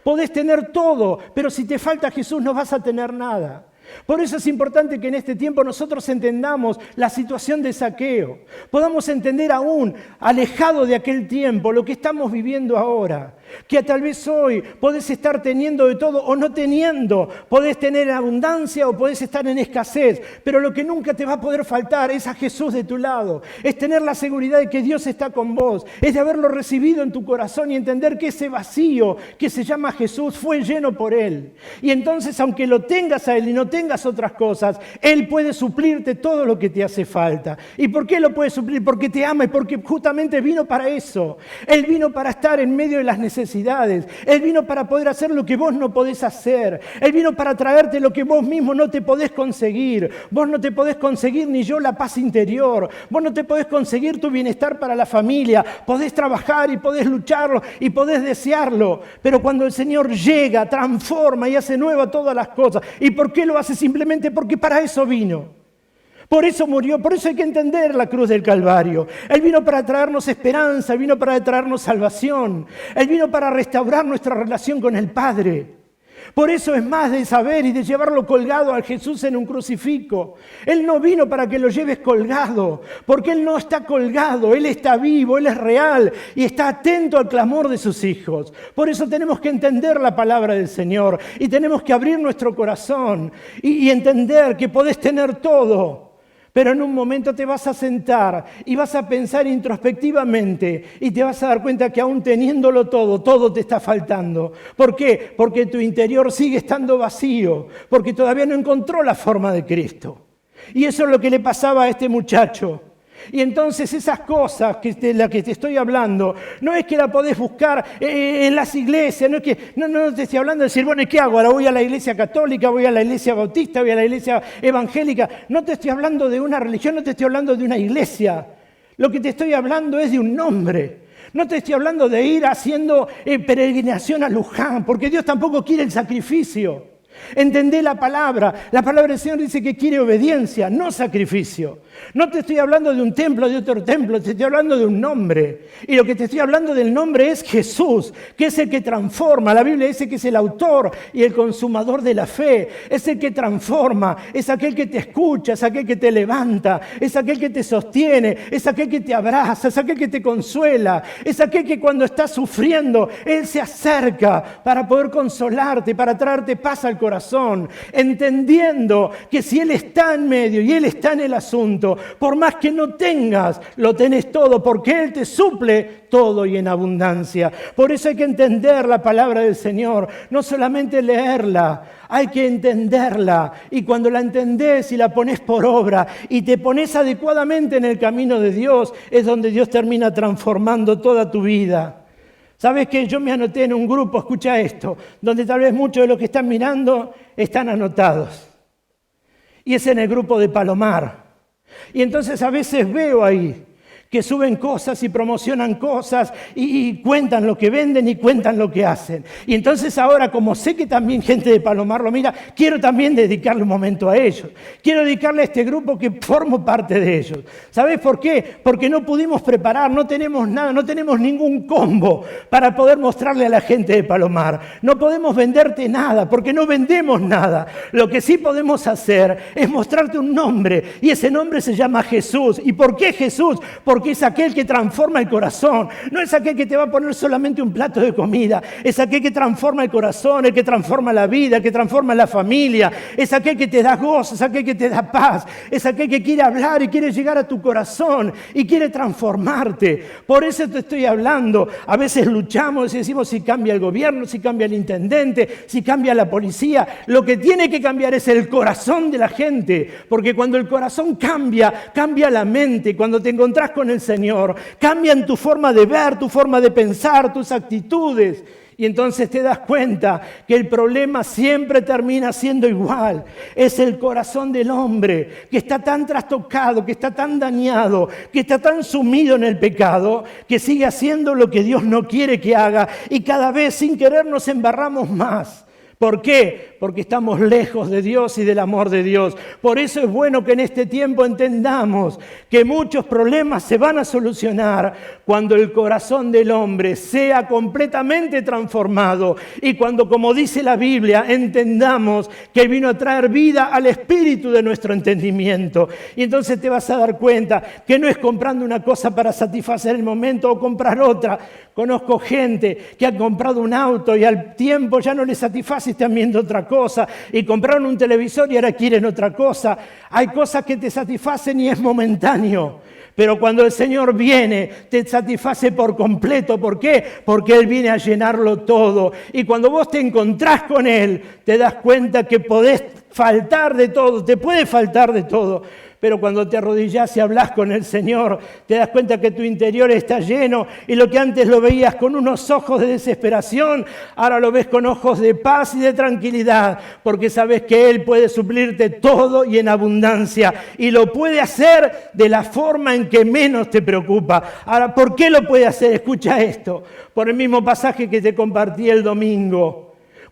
Podés tener todo, pero si te falta Jesús no vas a tener nada. Por eso es importante que en este tiempo nosotros entendamos la situación de Zaqueo. Podamos entender aún, alejado de aquel tiempo, lo que estamos viviendo ahora. Que tal vez hoy podés estar teniendo de todo o no teniendo. Podés tener abundancia o podés estar en escasez. Pero lo que nunca te va a poder faltar es a Jesús de tu lado. Es tener la seguridad de que Dios está con vos. Es de haberlo recibido en tu corazón y entender que ese vacío que se llama Jesús fue lleno por Él. Y entonces, aunque lo tengas a Él y no tengas otras cosas, Él puede suplirte todo lo que te hace falta. ¿Y por qué lo puede suplir? Porque te ama y porque justamente vino para eso. Él vino para estar en medio de las necesidades. Él vino para poder hacer lo que vos no podés hacer. Él vino para traerte lo que vos mismo no te podés conseguir. Vos no te podés conseguir ni yo la paz interior. Vos no te podés conseguir tu bienestar para la familia. Podés trabajar y podés lucharlo y podés desearlo. Pero cuando el Señor llega, transforma y hace nueva todas las cosas. ¿Y por qué lo hace? Simplemente porque para eso vino. Por eso murió, por eso hay que entender la cruz del Calvario. Él vino para traernos esperanza, Él vino para traernos salvación. Él vino para restaurar nuestra relación con el Padre. Por eso es más de saber y de llevarlo colgado a Jesús en un crucifijo. Él no vino para que lo lleves colgado, porque Él no está colgado, Él está vivo, Él es real y está atento al clamor de sus hijos. Por eso tenemos que entender la palabra del Señor y tenemos que abrir nuestro corazón y entender que podés tener todo. Pero en un momento te vas a sentar y vas a pensar introspectivamente y te vas a dar cuenta que aún teniéndolo todo, todo te está faltando. ¿Por qué? Porque tu interior sigue estando vacío, porque todavía no encontró la forma de Cristo. Y eso es lo que le pasaba a este muchacho. Y entonces esas cosas de las que te estoy hablando, no es que la podés buscar en las iglesias, no te estoy hablando de decir, bueno, ¿y qué hago? Ahora voy a la iglesia católica, voy a la iglesia bautista, voy a la iglesia evangélica. No te estoy hablando de una religión, no te estoy hablando de una iglesia. Lo que te estoy hablando es de un nombre. No te estoy hablando de ir haciendo peregrinación a Luján, porque Dios tampoco quiere el sacrificio. Entendé la palabra. La palabra del Señor dice que quiere obediencia, no sacrificio. No te estoy hablando de un templo, de otro templo, te estoy hablando de un nombre. Y lo que te estoy hablando del nombre es Jesús, que es el que transforma. La Biblia dice que es el autor y el consumador de la fe. Es el que transforma, es aquel que te escucha, es aquel que te levanta, es aquel que te sostiene, es aquel que te abraza, es aquel que te consuela, es aquel que cuando estás sufriendo, Él se acerca para poder consolarte, para traerte paz al corazón, entendiendo que si Él está en medio y Él está en el asunto, por más que no tengas, lo tenés todo, porque Él te suple todo y en abundancia. Por eso hay que entender la palabra del Señor, no solamente leerla, hay que entenderla. Y cuando la entendés y la pones por obra y te pones adecuadamente en el camino de Dios, es donde Dios termina transformando toda tu vida. ¿Sabes qué? Yo me anoté en un grupo, escucha esto, donde tal vez muchos de los que están mirando están anotados. Y es en el grupo de Palomar. Y entonces a veces veo ahí que suben cosas y promocionan cosas y cuentan lo que venden y cuentan lo que hacen. Y entonces ahora, como sé que también gente de Palomar lo mira, quiero también dedicarle un momento a ellos. Quiero dedicarle a este grupo que formo parte de ellos. ¿Sabes por qué? Porque no pudimos preparar, no tenemos nada, no tenemos ningún combo para poder mostrarle a la gente de Palomar. No podemos venderte nada, porque no vendemos nada. Lo que sí podemos hacer es mostrarte un nombre, y ese nombre se llama Jesús. ¿Y por qué Jesús? Porque es aquel que transforma el corazón. No es aquel que te va a poner solamente un plato de comida. Es aquel que transforma el corazón, el que transforma la vida, el que transforma la familia. Es aquel que te da gozo, es aquel que te da paz. Es aquel que quiere hablar y quiere llegar a tu corazón y quiere transformarte. Por eso te estoy hablando. A veces luchamos y decimos si cambia el gobierno, si cambia el intendente, si cambia la policía. Lo que tiene que cambiar es el corazón de la gente. Porque cuando el corazón cambia, cambia la mente. Cuando te encontrás con el Señor, cambian tu forma de ver, tu forma de pensar, tus actitudes. Y entonces te das cuenta que el problema siempre termina siendo igual. Es el corazón del hombre que está tan trastocado, que está tan dañado, que está tan sumido en el pecado, que sigue haciendo lo que Dios no quiere que haga. Y cada vez sin querer nos embarramos más. ¿Por qué? Porque estamos lejos de Dios y del amor de Dios. Por eso es bueno que en este tiempo entendamos que muchos problemas se van a solucionar cuando el corazón del hombre sea completamente transformado y cuando, como dice la Biblia, entendamos que Él vino a traer vida al espíritu de nuestro entendimiento. Y entonces te vas a dar cuenta que no es comprando una cosa para satisfacer el momento o comprar otra. Conozco gente que ha comprado un auto y al tiempo ya no le satisface, están viendo otra cosa, y compraron un televisor y ahora quieren otra cosa. Hay cosas que te satisfacen y es momentáneo, pero cuando el Señor viene te satisface por completo. ¿Por qué? Porque Él viene a llenarlo todo, y cuando vos te encontrás con Él te das cuenta que podés faltar de todo, te puede faltar de todo. Pero cuando te arrodillás y hablas con el Señor, te das cuenta que tu interior está lleno, y lo que antes lo veías con unos ojos de desesperación, ahora lo ves con ojos de paz y de tranquilidad, porque sabes que Él puede suplirte todo y en abundancia, y lo puede hacer de la forma en que menos te preocupa. Ahora, ¿por qué lo puede hacer? Escucha esto, por el mismo pasaje que te compartí el domingo.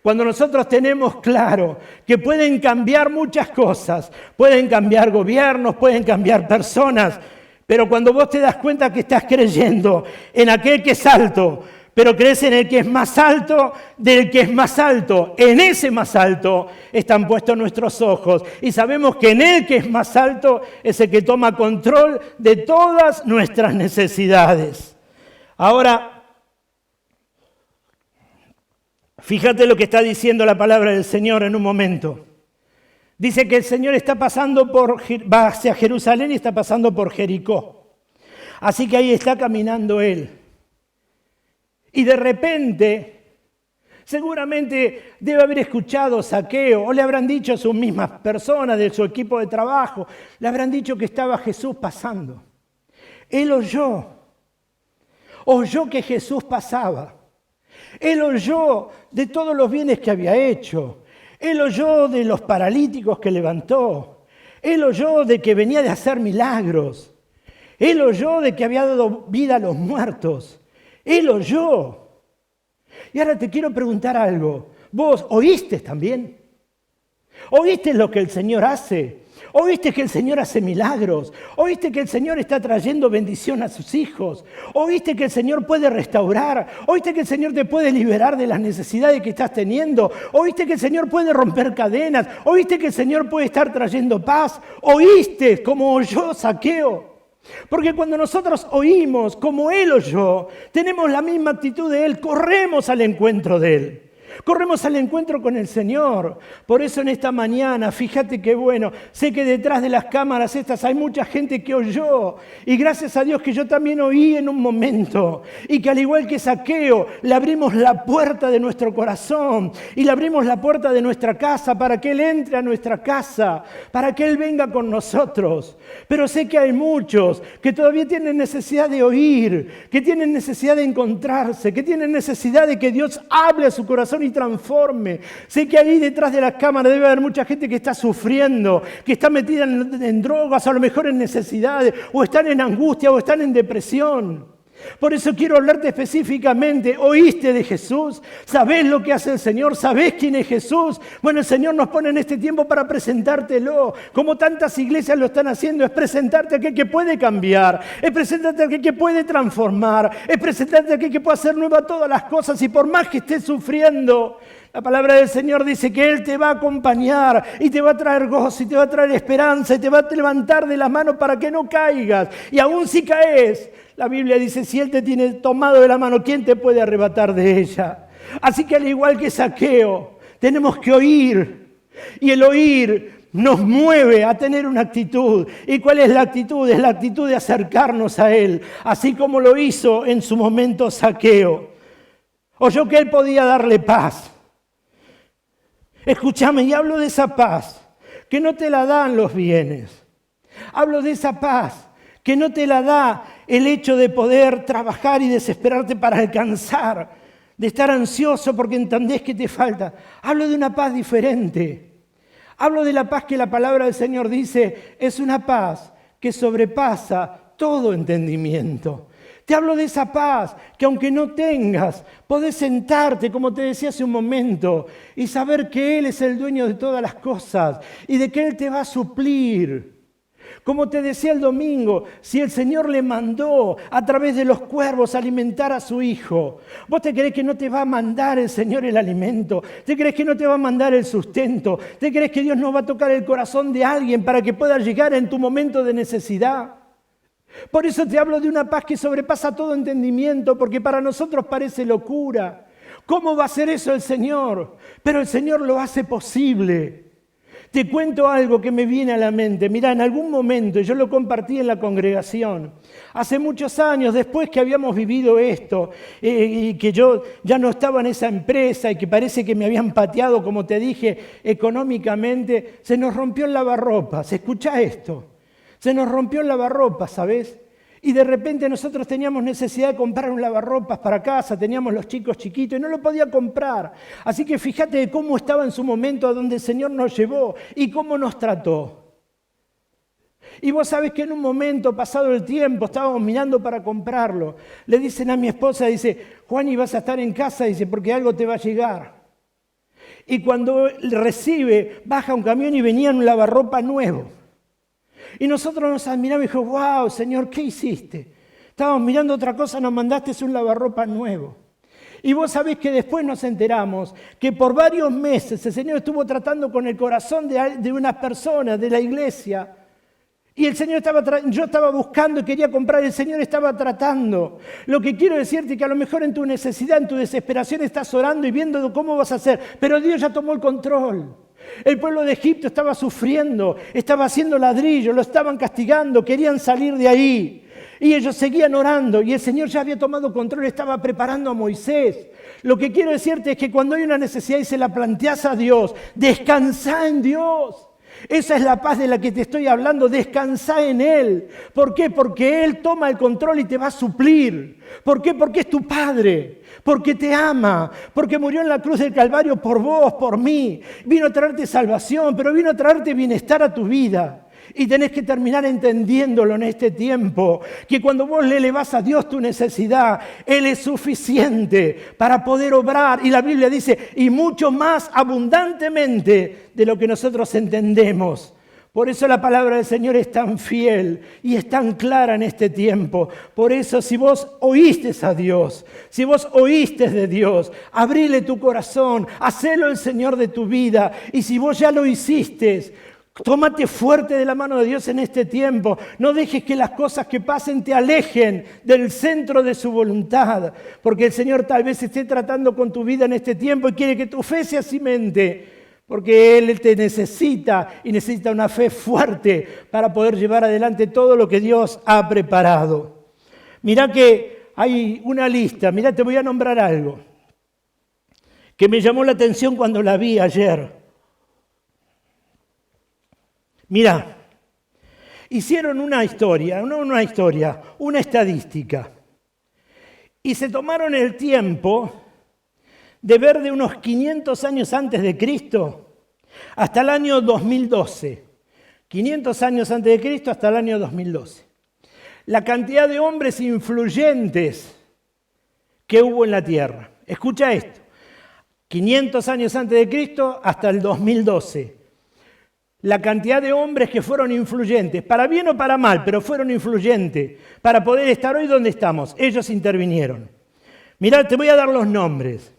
Cuando nosotros tenemos claro que pueden cambiar muchas cosas, pueden cambiar gobiernos, pueden cambiar personas, pero cuando vos te das cuenta que estás creyendo en aquel que es alto, pero crees en el que es más alto del que es más alto, en ese más alto están puestos nuestros ojos, y sabemos que en el que es más alto es el que toma control de todas nuestras necesidades. Ahora, fíjate lo que está diciendo la palabra del Señor en un momento. Dice que el Señor va hacia Jerusalén y está pasando por Jericó. Así que ahí está caminando Él. Y de repente, seguramente debe haber escuchado Zaqueo, o le habrán dicho a sus mismas personas de su equipo de trabajo, le habrán dicho que estaba Jesús pasando. Él oyó que Jesús pasaba. Él oyó de todos los bienes que había hecho. Él oyó de los paralíticos que levantó. Él oyó de que venía de hacer milagros. Él oyó de que había dado vida a los muertos. Él oyó. Y ahora te quiero preguntar algo. ¿Vos oíste también? ¿Oíste lo que el Señor hace? ¿Oíste que el Señor hace milagros? ¿Oíste que el Señor está trayendo bendición a sus hijos? ¿Oíste que el Señor puede restaurar? ¿Oíste que el Señor te puede liberar de las necesidades que estás teniendo? ¿Oíste que el Señor puede romper cadenas? ¿Oíste que el Señor puede estar trayendo paz? ¿Oíste como oyó Zaqueo? Porque cuando nosotros oímos como Él oyó, tenemos la misma actitud de Él, corremos al encuentro de Él. Corremos al encuentro con el Señor. Por eso en esta mañana, fíjate qué bueno, sé que detrás de las cámaras estas hay mucha gente que oyó. Y gracias a Dios que yo también oí en un momento. Y que al igual que Zaqueo, le abrimos la puerta de nuestro corazón. Y le abrimos la puerta de nuestra casa para que Él entre a nuestra casa. Para que Él venga con nosotros. Pero sé que hay muchos que todavía tienen necesidad de oír. Que tienen necesidad de encontrarse. Que tienen necesidad de que Dios hable a su corazón y transforme. Sé que ahí detrás de las cámaras debe haber mucha gente que está sufriendo, que está metida en drogas, a lo mejor en necesidades, o están en angustia, o están en depresión. Por eso quiero hablarte específicamente. ¿Oíste de Jesús? ¿Sabés lo que hace el Señor? ¿Sabés quién es Jesús? Bueno, el Señor nos pone en este tiempo para presentártelo. Como tantas iglesias lo están haciendo, es presentarte a aquel que puede cambiar, es presentarte a aquel que puede transformar, es presentarte a aquel que puede hacer nueva todas las cosas. Y por más que estés sufriendo, la palabra del Señor dice que Él te va a acompañar y te va a traer gozo y te va a traer esperanza y te va a levantar de la mano para que no caigas. Y aún si caes, la Biblia dice, si Él te tiene tomado de la mano, ¿quién te puede arrebatar de ella? Así que al igual que Zaqueo, tenemos que oír. Y el oír nos mueve a tener una actitud. ¿Y cuál es la actitud? Es la actitud de acercarnos a Él, así como lo hizo en su momento Zaqueo. Oyó que Él podía darle paz. Escúchame, y hablo de esa paz que no te la dan los bienes. Hablo de esa paz que no te la da el hecho de poder trabajar y desesperarte para alcanzar, de estar ansioso porque entendés que te falta. Hablo de una paz diferente. Hablo de la paz que la palabra del Señor dice es una paz que sobrepasa todo entendimiento. Te hablo de esa paz que aunque no tengas, podés sentarte, como te decía hace un momento, y saber que Él es el dueño de todas las cosas y de que Él te va a suplir. Como te decía el domingo, si el Señor le mandó a través de los cuervos alimentar a su hijo, ¿vos te creés que no te va a mandar el Señor el alimento? ¿Te creés que no te va a mandar el sustento? ¿Te creés que Dios no va a tocar el corazón de alguien para que pueda llegar en tu momento de necesidad? Por eso te hablo de una paz que sobrepasa todo entendimiento, porque para nosotros parece locura. ¿Cómo va a hacer eso el Señor? Pero el Señor lo hace posible. Te cuento algo que me viene a la mente. Mirá, en algún momento, yo lo compartí en la congregación, hace muchos años, después que habíamos vivido esto, y que yo ya no estaba en esa empresa y que parece que me habían pateado, como te dije, económicamente, se nos rompió el lavarropas. Escuchá esto. Se nos rompió el lavarropas, ¿sabes? Y de repente nosotros teníamos necesidad de comprar un lavarropas para casa, teníamos los chicos chiquitos y no lo podía comprar. Así que fíjate de cómo estaba en su momento a donde el Señor nos llevó y cómo nos trató. Y vos sabés que en un momento, pasado el tiempo, estábamos mirando para comprarlo. Le dicen a mi esposa, dice, Juani, vas a estar en casa, dice, porque algo te va a llegar. Y cuando recibe, baja un camión y venía un lavarropa nuevo. Y nosotros nos admiramos y dijimos, wow, Señor, ¿qué hiciste? Estábamos mirando otra cosa, nos mandaste un lavarropa nuevo. Y vos sabés que después nos enteramos que por varios meses el Señor estuvo tratando con el corazón de unas personas de la iglesia. Y el Señor yo estaba buscando y quería comprar, el Señor estaba tratando. Lo que quiero decirte es que a lo mejor en tu necesidad, en tu desesperación estás orando y viendo cómo vas a hacer, pero Dios ya tomó el control. El pueblo de Egipto estaba sufriendo, estaba haciendo ladrillo, lo estaban castigando, querían salir de ahí. Y ellos seguían orando y el Señor ya había tomado control, estaba preparando a Moisés. Lo que quiero decirte es que cuando hay una necesidad y se la planteas a Dios, descansá en Dios. Esa es la paz de la que te estoy hablando, descansá en Él. ¿Por qué? Porque Él toma el control y te va a suplir. ¿Por qué? Porque es tu Padre, porque te ama, porque murió en la cruz del Calvario por vos, por mí. Vino a traerte salvación, pero vino a traerte bienestar a tu vida. Y tenés que terminar entendiéndolo en este tiempo, que cuando vos le elevás a Dios tu necesidad, Él es suficiente para poder obrar. Y la Biblia dice, y mucho más abundantemente de lo que nosotros entendemos. Por eso la palabra del Señor es tan fiel y es tan clara en este tiempo. Por eso si vos oíste a Dios, si vos oíste de Dios, abrile tu corazón, hacelo el Señor de tu vida. Y si vos ya lo hiciste, tómate fuerte de la mano de Dios en este tiempo. No dejes que las cosas que pasen te alejen del centro de su voluntad. Porque el Señor tal vez esté tratando con tu vida en este tiempo y quiere que tu fe se cimente. Porque Él te necesita y necesita una fe fuerte para poder llevar adelante todo lo que Dios ha preparado. Mirá que hay una lista, mirá, te voy a nombrar algo que me llamó la atención cuando la vi ayer. Mirá, hicieron una estadística y se tomaron el tiempo de ver de unos 500 años antes de Cristo hasta el año 2012. 500 años antes de Cristo hasta el año 2012. La cantidad de hombres influyentes que hubo en la tierra. Escucha esto. 500 años antes de Cristo hasta el 2012. La cantidad de hombres que fueron influyentes, para bien o para mal, pero fueron influyentes para poder estar hoy donde estamos. Ellos intervinieron. Mirá, te voy a dar los nombres.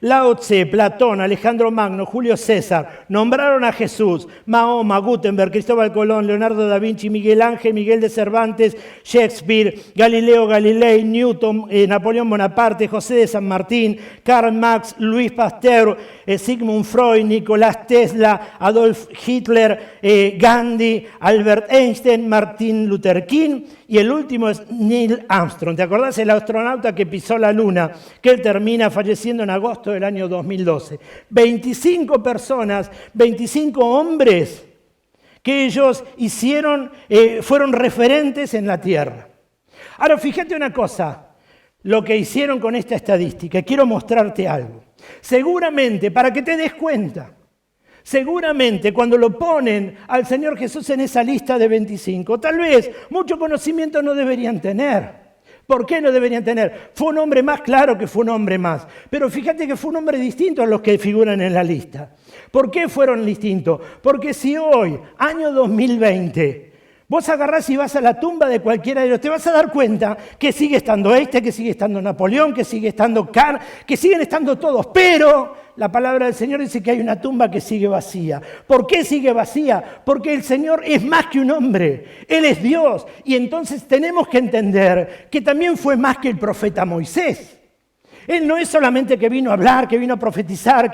Lao Tse, Platón, Alejandro Magno, Julio César, nombraron a Jesús, Mahoma, Gutenberg, Cristóbal Colón, Leonardo da Vinci, Miguel Ángel, Miguel de Cervantes, Shakespeare, Galileo Galilei, Newton, Napoleón Bonaparte, José de San Martín, Karl Marx, Luis Pasteur, Sigmund Freud, Nicolás Tesla, Adolf Hitler, Gandhi, Albert Einstein, Martin Luther King y el último es Neil Armstrong. ¿Te acordás? El astronauta que pisó la luna, que él termina falleciendo en agosto del año 2012. 25 personas, 25 hombres que ellos hicieron, fueron referentes en la tierra. Ahora, fíjate una cosa, lo que hicieron con esta estadística. Quiero mostrarte algo. Seguramente, para que te des cuenta, seguramente cuando lo ponen al Señor Jesús en esa lista de 25, tal vez mucho conocimiento no deberían tener. ¿Por qué no deberían tener? Fue un hombre más, claro que fue un hombre más, pero fíjate que fue un hombre distinto a los que figuran en la lista. ¿Por qué fueron distintos? Porque si hoy, año 2020, vos agarrás y vas a la tumba de cualquiera de ellos, te vas a dar cuenta que sigue estando que sigue estando Napoleón, que sigue estando Carl, que siguen estando todos, pero la palabra del Señor dice que hay una tumba que sigue vacía. ¿Por qué sigue vacía? Porque el Señor es más que un hombre, Él es Dios, y entonces tenemos que entender que también fue más que el profeta Moisés. Él no es solamente que vino a hablar, que vino a profetizar,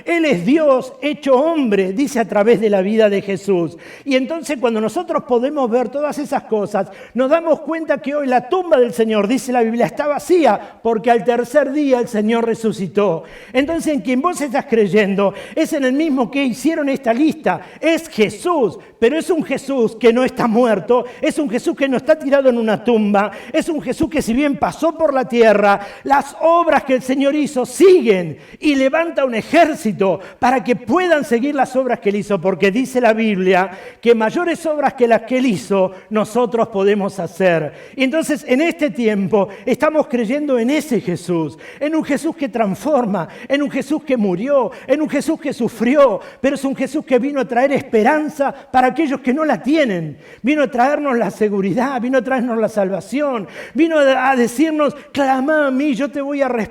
Él es Dios hecho hombre, dice a través de la vida de Jesús. Y entonces cuando nosotros podemos ver todas esas cosas, nos damos cuenta que hoy la tumba del Señor, dice la Biblia, está vacía, porque al tercer día el Señor resucitó. Entonces en quien vos estás creyendo es en el mismo que hicieron esta lista, es Jesús, pero es un Jesús que no está muerto, es un Jesús que no está tirado en una tumba, es un Jesús que si bien pasó por la tierra, las obras que el Señor hizo siguen y levanta un ejército para que puedan seguir las obras que Él hizo, porque dice la Biblia que mayores obras que las que Él hizo nosotros podemos hacer. Y entonces en este tiempo estamos creyendo en ese Jesús, en un Jesús que transforma, en un Jesús que murió, en un Jesús que sufrió, pero es un Jesús que vino a traer esperanza para aquellos que no la tienen, vino a traernos la seguridad, vino a traernos la salvación, vino a decirnos, clama a mí, yo te voy a responder.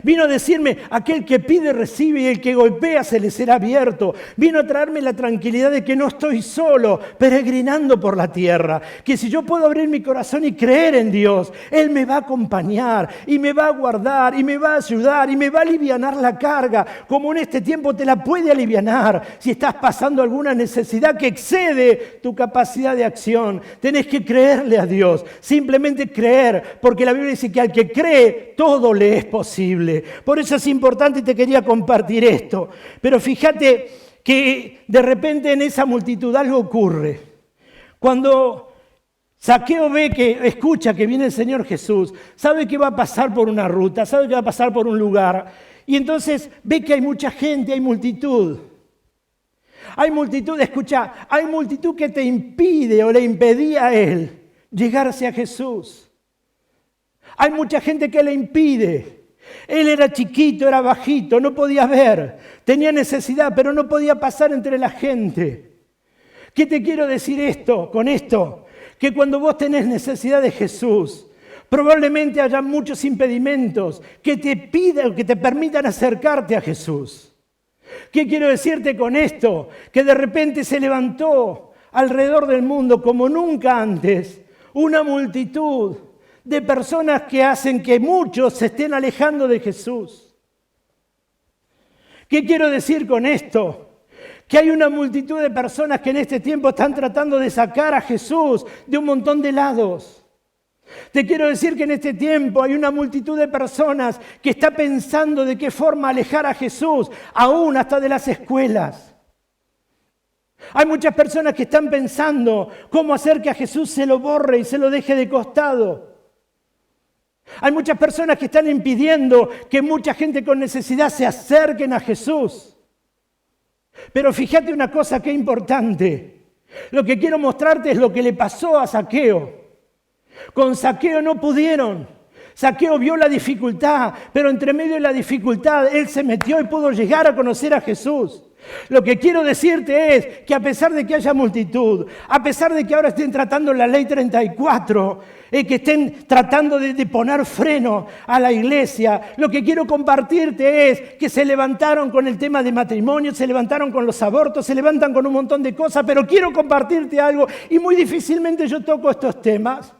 Vino a decirme, aquel que pide recibe y el que golpea se le será abierto. Vino a traerme la tranquilidad de que no estoy solo, peregrinando por la tierra. Que si yo puedo abrir mi corazón y creer en Dios, Él me va a acompañar y me va a guardar y me va a ayudar y me va a alivianar la carga, como en este tiempo te la puede alivianar. Si estás pasando alguna necesidad que excede tu capacidad de acción, tenés que creerle a Dios, simplemente creer, porque la Biblia dice que al que cree, todo le es posible. Por eso es importante y te quería compartir esto. Pero fíjate que de repente en esa multitud algo ocurre. Cuando Zaqueo escucha que viene el Señor Jesús, sabe que va a pasar por una ruta, sabe que va a pasar por un lugar, y entonces ve que hay mucha gente, hay multitud. Hay multitud, escucha, hay multitud que te impide o le impedía a él llegarse a Jesús. Hay mucha gente que le impide. Él era chiquito, era bajito, no podía ver, tenía necesidad, pero no podía pasar entre la gente. ¿Qué te quiero decir con esto? Que cuando vos tenés necesidad de Jesús, probablemente haya muchos impedimentos que te pidan, que te permitan acercarte a Jesús. ¿Qué quiero decirte con esto? Que de repente se levantó alrededor del mundo como nunca antes una multitud de personas que hacen que muchos se estén alejando de Jesús. ¿Qué quiero decir con esto? Que hay una multitud de personas que en este tiempo están tratando de sacar a Jesús de un montón de lados. Te quiero decir que en este tiempo hay una multitud de personas que está pensando de qué forma alejar a Jesús, aún hasta de las escuelas. Hay muchas personas que están pensando cómo hacer que a Jesús se lo borre y se lo deje de costado. Hay muchas personas que están impidiendo que mucha gente con necesidad se acerquen a Jesús. Pero fíjate una cosa que es importante. Lo que quiero mostrarte es lo que le pasó a Zaqueo. Con Zaqueo no pudieron. Zaqueo vio la dificultad, pero entre medio de la dificultad él se metió y pudo llegar a conocer a Jesús. Lo que quiero decirte es que a pesar de que haya multitud, a pesar de que ahora estén tratando la ley 34, que estén tratando de poner freno a la iglesia, lo que quiero compartirte es que se levantaron con el tema de matrimonio, se levantaron con los abortos, se levantan con un montón de cosas, pero quiero compartirte algo y muy difícilmente yo toco estos temas.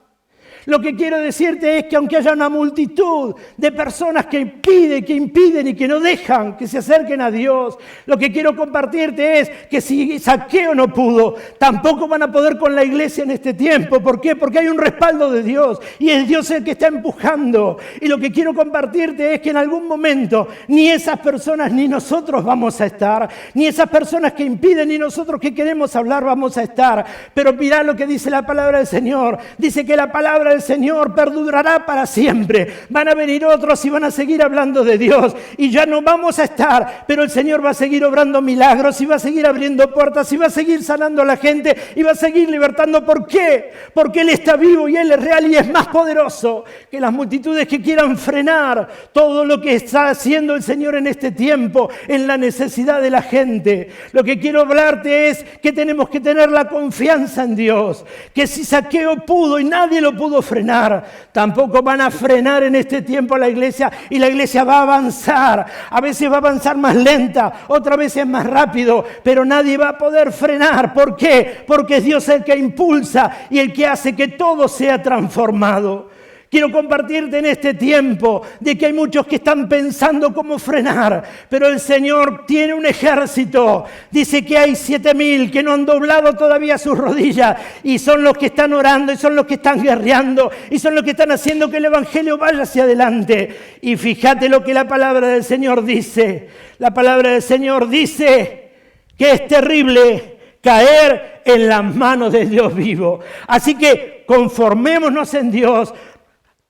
Lo que quiero decirte es que aunque haya una multitud de personas que impiden y que no dejan que se acerquen a Dios, lo que quiero compartirte es que si Zaqueo no pudo, tampoco van a poder con la iglesia en este tiempo. ¿Por qué? Porque hay un respaldo de Dios y es Dios el que está empujando. Y lo que quiero compartirte es que en algún momento ni esas personas ni nosotros vamos a estar, ni esas personas que impiden ni nosotros que queremos hablar vamos a estar. Pero mirá lo que dice la palabra del Señor. Dice que la palabra del Señor perdurará para siempre. Van a venir otros y van a seguir hablando de Dios y ya no vamos a estar, pero el Señor va a seguir obrando milagros y va a seguir abriendo puertas y va a seguir sanando a la gente y va a seguir libertando. ¿Por qué? Porque Él está vivo y Él es real y es más poderoso que las multitudes que quieran frenar todo lo que está haciendo el Señor en este tiempo, en la necesidad de la gente. Lo que quiero hablarte es que tenemos que tener la confianza en Dios, que si Zaqueo pudo y nadie lo pudo frenar, tampoco van a frenar en este tiempo a la iglesia y la iglesia va a avanzar. A veces va a avanzar más lenta, otras veces más rápido, pero nadie va a poder frenar. ¿Por qué? Porque es Dios el que impulsa y el que hace que todo sea transformado. Quiero compartirte en este tiempo de que hay muchos que están pensando cómo frenar, pero el Señor tiene un ejército. Dice que hay 7,000 que no han doblado todavía sus rodillas y son los que están orando y son los que están guerreando y son los que están haciendo que el Evangelio vaya hacia adelante. Y fíjate lo que la palabra del Señor dice. La palabra del Señor dice que es terrible caer en las manos de Dios vivo. Así que conformémonos en Dios.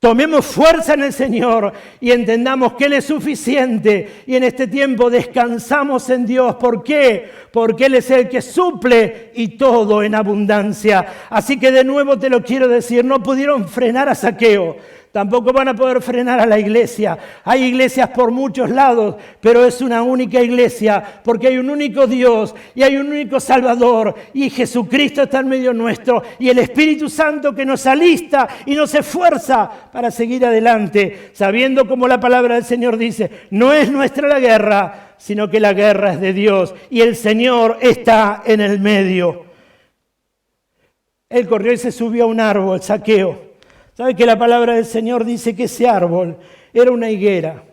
Tomemos fuerza en el Señor y entendamos que Él es suficiente y en este tiempo descansamos en Dios. ¿Por qué? Porque Él es el que suple y todo en abundancia. Así que de nuevo te lo quiero decir, no pudieron frenar a Zaqueo. Tampoco van a poder frenar a la iglesia. Hay iglesias por muchos lados, pero es una única iglesia porque hay un único Dios y hay un único Salvador y Jesucristo está en medio nuestro y el Espíritu Santo que nos alista y nos esfuerza para seguir adelante, sabiendo como la palabra del Señor dice, no es nuestra la guerra, sino que la guerra es de Dios y el Señor está en el medio. Él corrió y se subió a un árbol, Zaqueo. ¿Sabe que la palabra del Señor dice que ese árbol era una higuera?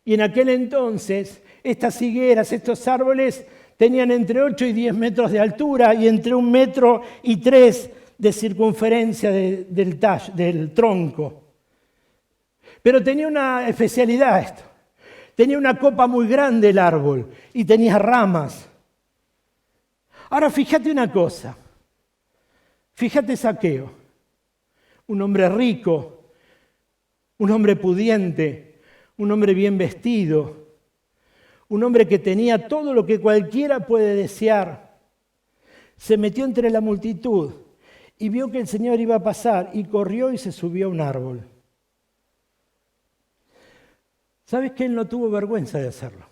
Y en aquel entonces, estas higueras, estos árboles, tenían entre 8 y 10 metros de altura y entre 1,3 metros de circunferencia del tronco. Pero tenía una especialidad esto. Tenía una copa muy grande el árbol y tenía ramas. Ahora fíjate una cosa. Fíjate Zaqueo. Un hombre rico, un hombre pudiente, un hombre bien vestido, un hombre que tenía todo lo que cualquiera puede desear, se metió entre la multitud y vio que el Señor iba a pasar y corrió y se subió a un árbol. ¿Sabes que él no tuvo vergüenza de hacerlo?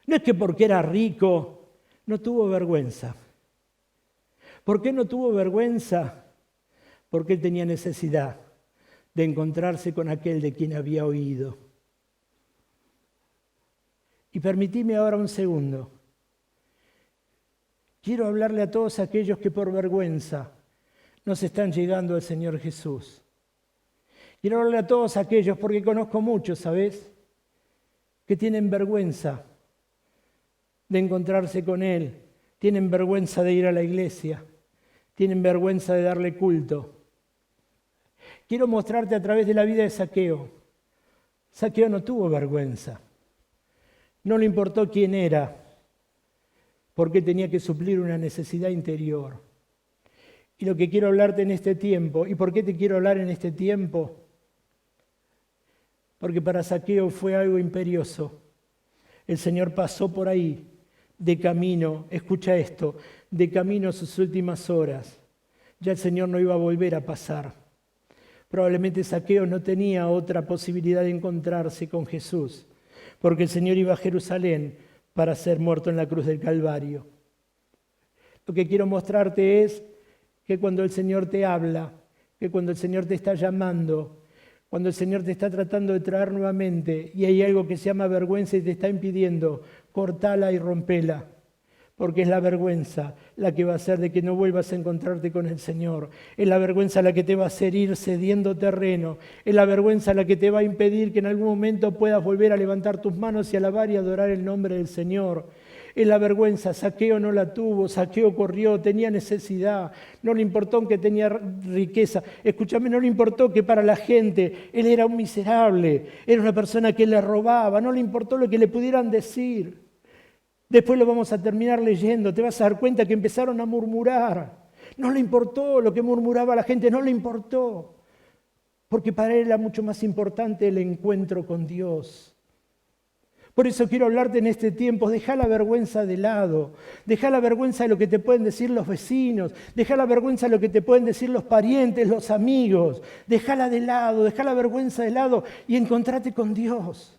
No es que porque era rico, no tuvo vergüenza. ¿Por qué no tuvo vergüenza? Porque él tenía necesidad de encontrarse con aquel de quien había oído. Y permitime ahora un segundo. Quiero hablarle a todos aquellos que por vergüenza no se están llegando al Señor Jesús. Quiero hablarle a todos aquellos, porque conozco muchos, ¿sabes?, que tienen vergüenza de encontrarse con Él, tienen vergüenza de ir a la iglesia, tienen vergüenza de darle culto. Quiero mostrarte a través de la vida de Zaqueo. Zaqueo no tuvo vergüenza. No le importó quién era, porque tenía que suplir una necesidad interior. Y lo que quiero hablarte en este tiempo, ¿y por qué te quiero hablar en este tiempo? Porque para Zaqueo fue algo imperioso. El Señor pasó por ahí, de camino, escucha esto, de camino a sus últimas horas. Ya el Señor no iba a volver a pasar. Probablemente Zaqueo no tenía otra posibilidad de encontrarse con Jesús, porque el Señor iba a Jerusalén para ser muerto en la cruz del Calvario. Lo que quiero mostrarte es que cuando el Señor te habla, que cuando el Señor te está llamando, cuando el Señor te está tratando de traer nuevamente y hay algo que se llama vergüenza y te está impidiendo, cortala y rompela, porque es la vergüenza la que va a hacer de que no vuelvas a encontrarte con el Señor. Es la vergüenza la que te va a hacer ir cediendo terreno. Es la vergüenza la que te va a impedir que en algún momento puedas volver a levantar tus manos y alabar y adorar el nombre del Señor. Es la vergüenza. Zaqueo no la tuvo, Zaqueo corrió, tenía necesidad, no le importó que tenía riqueza. Escúchame, no le importó que para la gente él era un miserable, era una persona que le robaba, no le importó lo que le pudieran decir. Después lo vamos a terminar leyendo, te vas a dar cuenta que empezaron a murmurar. No le importó lo que murmuraba la gente, no le importó, porque para él era mucho más importante el encuentro con Dios. Por eso quiero hablarte en este tiempo, deja la vergüenza de lado, deja la vergüenza de lo que te pueden decir los vecinos, deja la vergüenza de lo que te pueden decir los parientes, los amigos, déjala de lado, deja la vergüenza de lado y encontrate con Dios.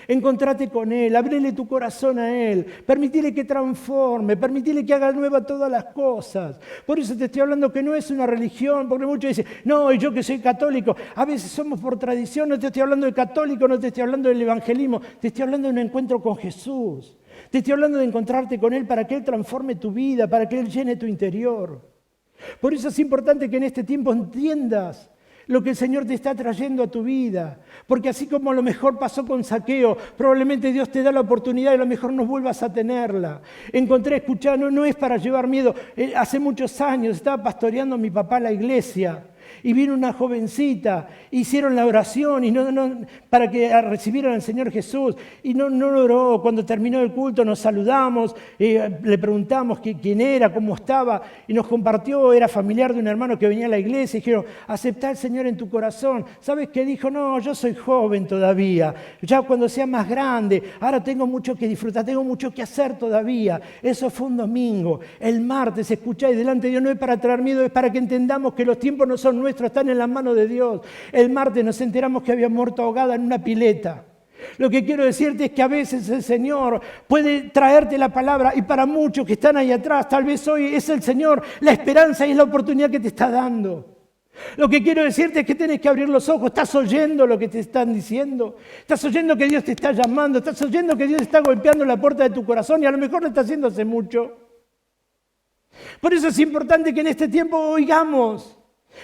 Encontrate con Él, ábrele tu corazón a Él, permitile que transforme, permitile que haga nueva todas las cosas. Por eso te estoy hablando que no es una religión, porque muchos dicen, no, y yo que soy católico, a veces somos por tradición, no te estoy hablando de católico, no te estoy hablando del evangelismo, te estoy hablando de un encuentro con Jesús. Te estoy hablando de encontrarte con Él para que Él transforme tu vida, para que Él llene tu interior. Por eso es importante que en este tiempo entiendas lo que el Señor te está trayendo a tu vida. Porque así como a lo mejor pasó con Zaqueo, probablemente Dios te da la oportunidad y a lo mejor no vuelvas a tenerla. Encontré, escuchá, no es para llevar miedo. Hace muchos años estaba pastoreando a mi papá la iglesia. Y vino una jovencita, hicieron la oración y para que recibieran al Señor Jesús. Y no oró. Cuando terminó el culto nos saludamos, le preguntamos quién era, cómo estaba. Y nos compartió, era familiar de un hermano que venía a la iglesia. Y dijeron, aceptá al Señor en tu corazón. ¿Sabes qué dijo? No, yo soy joven todavía. Ya cuando sea más grande, ahora tengo mucho que disfrutar, tengo mucho que hacer todavía. Eso fue un domingo. El martes, escucháis, delante de Dios no es para traer miedo, es para que entendamos que los tiempos no son nuestros, están en las manos de Dios. El martes nos enteramos que había muerto ahogada en una pileta. Lo que quiero decirte es que a veces el Señor puede traerte la palabra y para muchos que están ahí atrás, tal vez hoy es el Señor la esperanza y es la oportunidad que te está dando. Lo que quiero decirte es que tienes que abrir los ojos. ¿Estás oyendo lo que te están diciendo? ¿Estás oyendo que Dios te está llamando? ¿Estás oyendo que Dios está golpeando la puerta de tu corazón y a lo mejor lo está haciendo hace mucho? Por eso es importante que en este tiempo oigamos,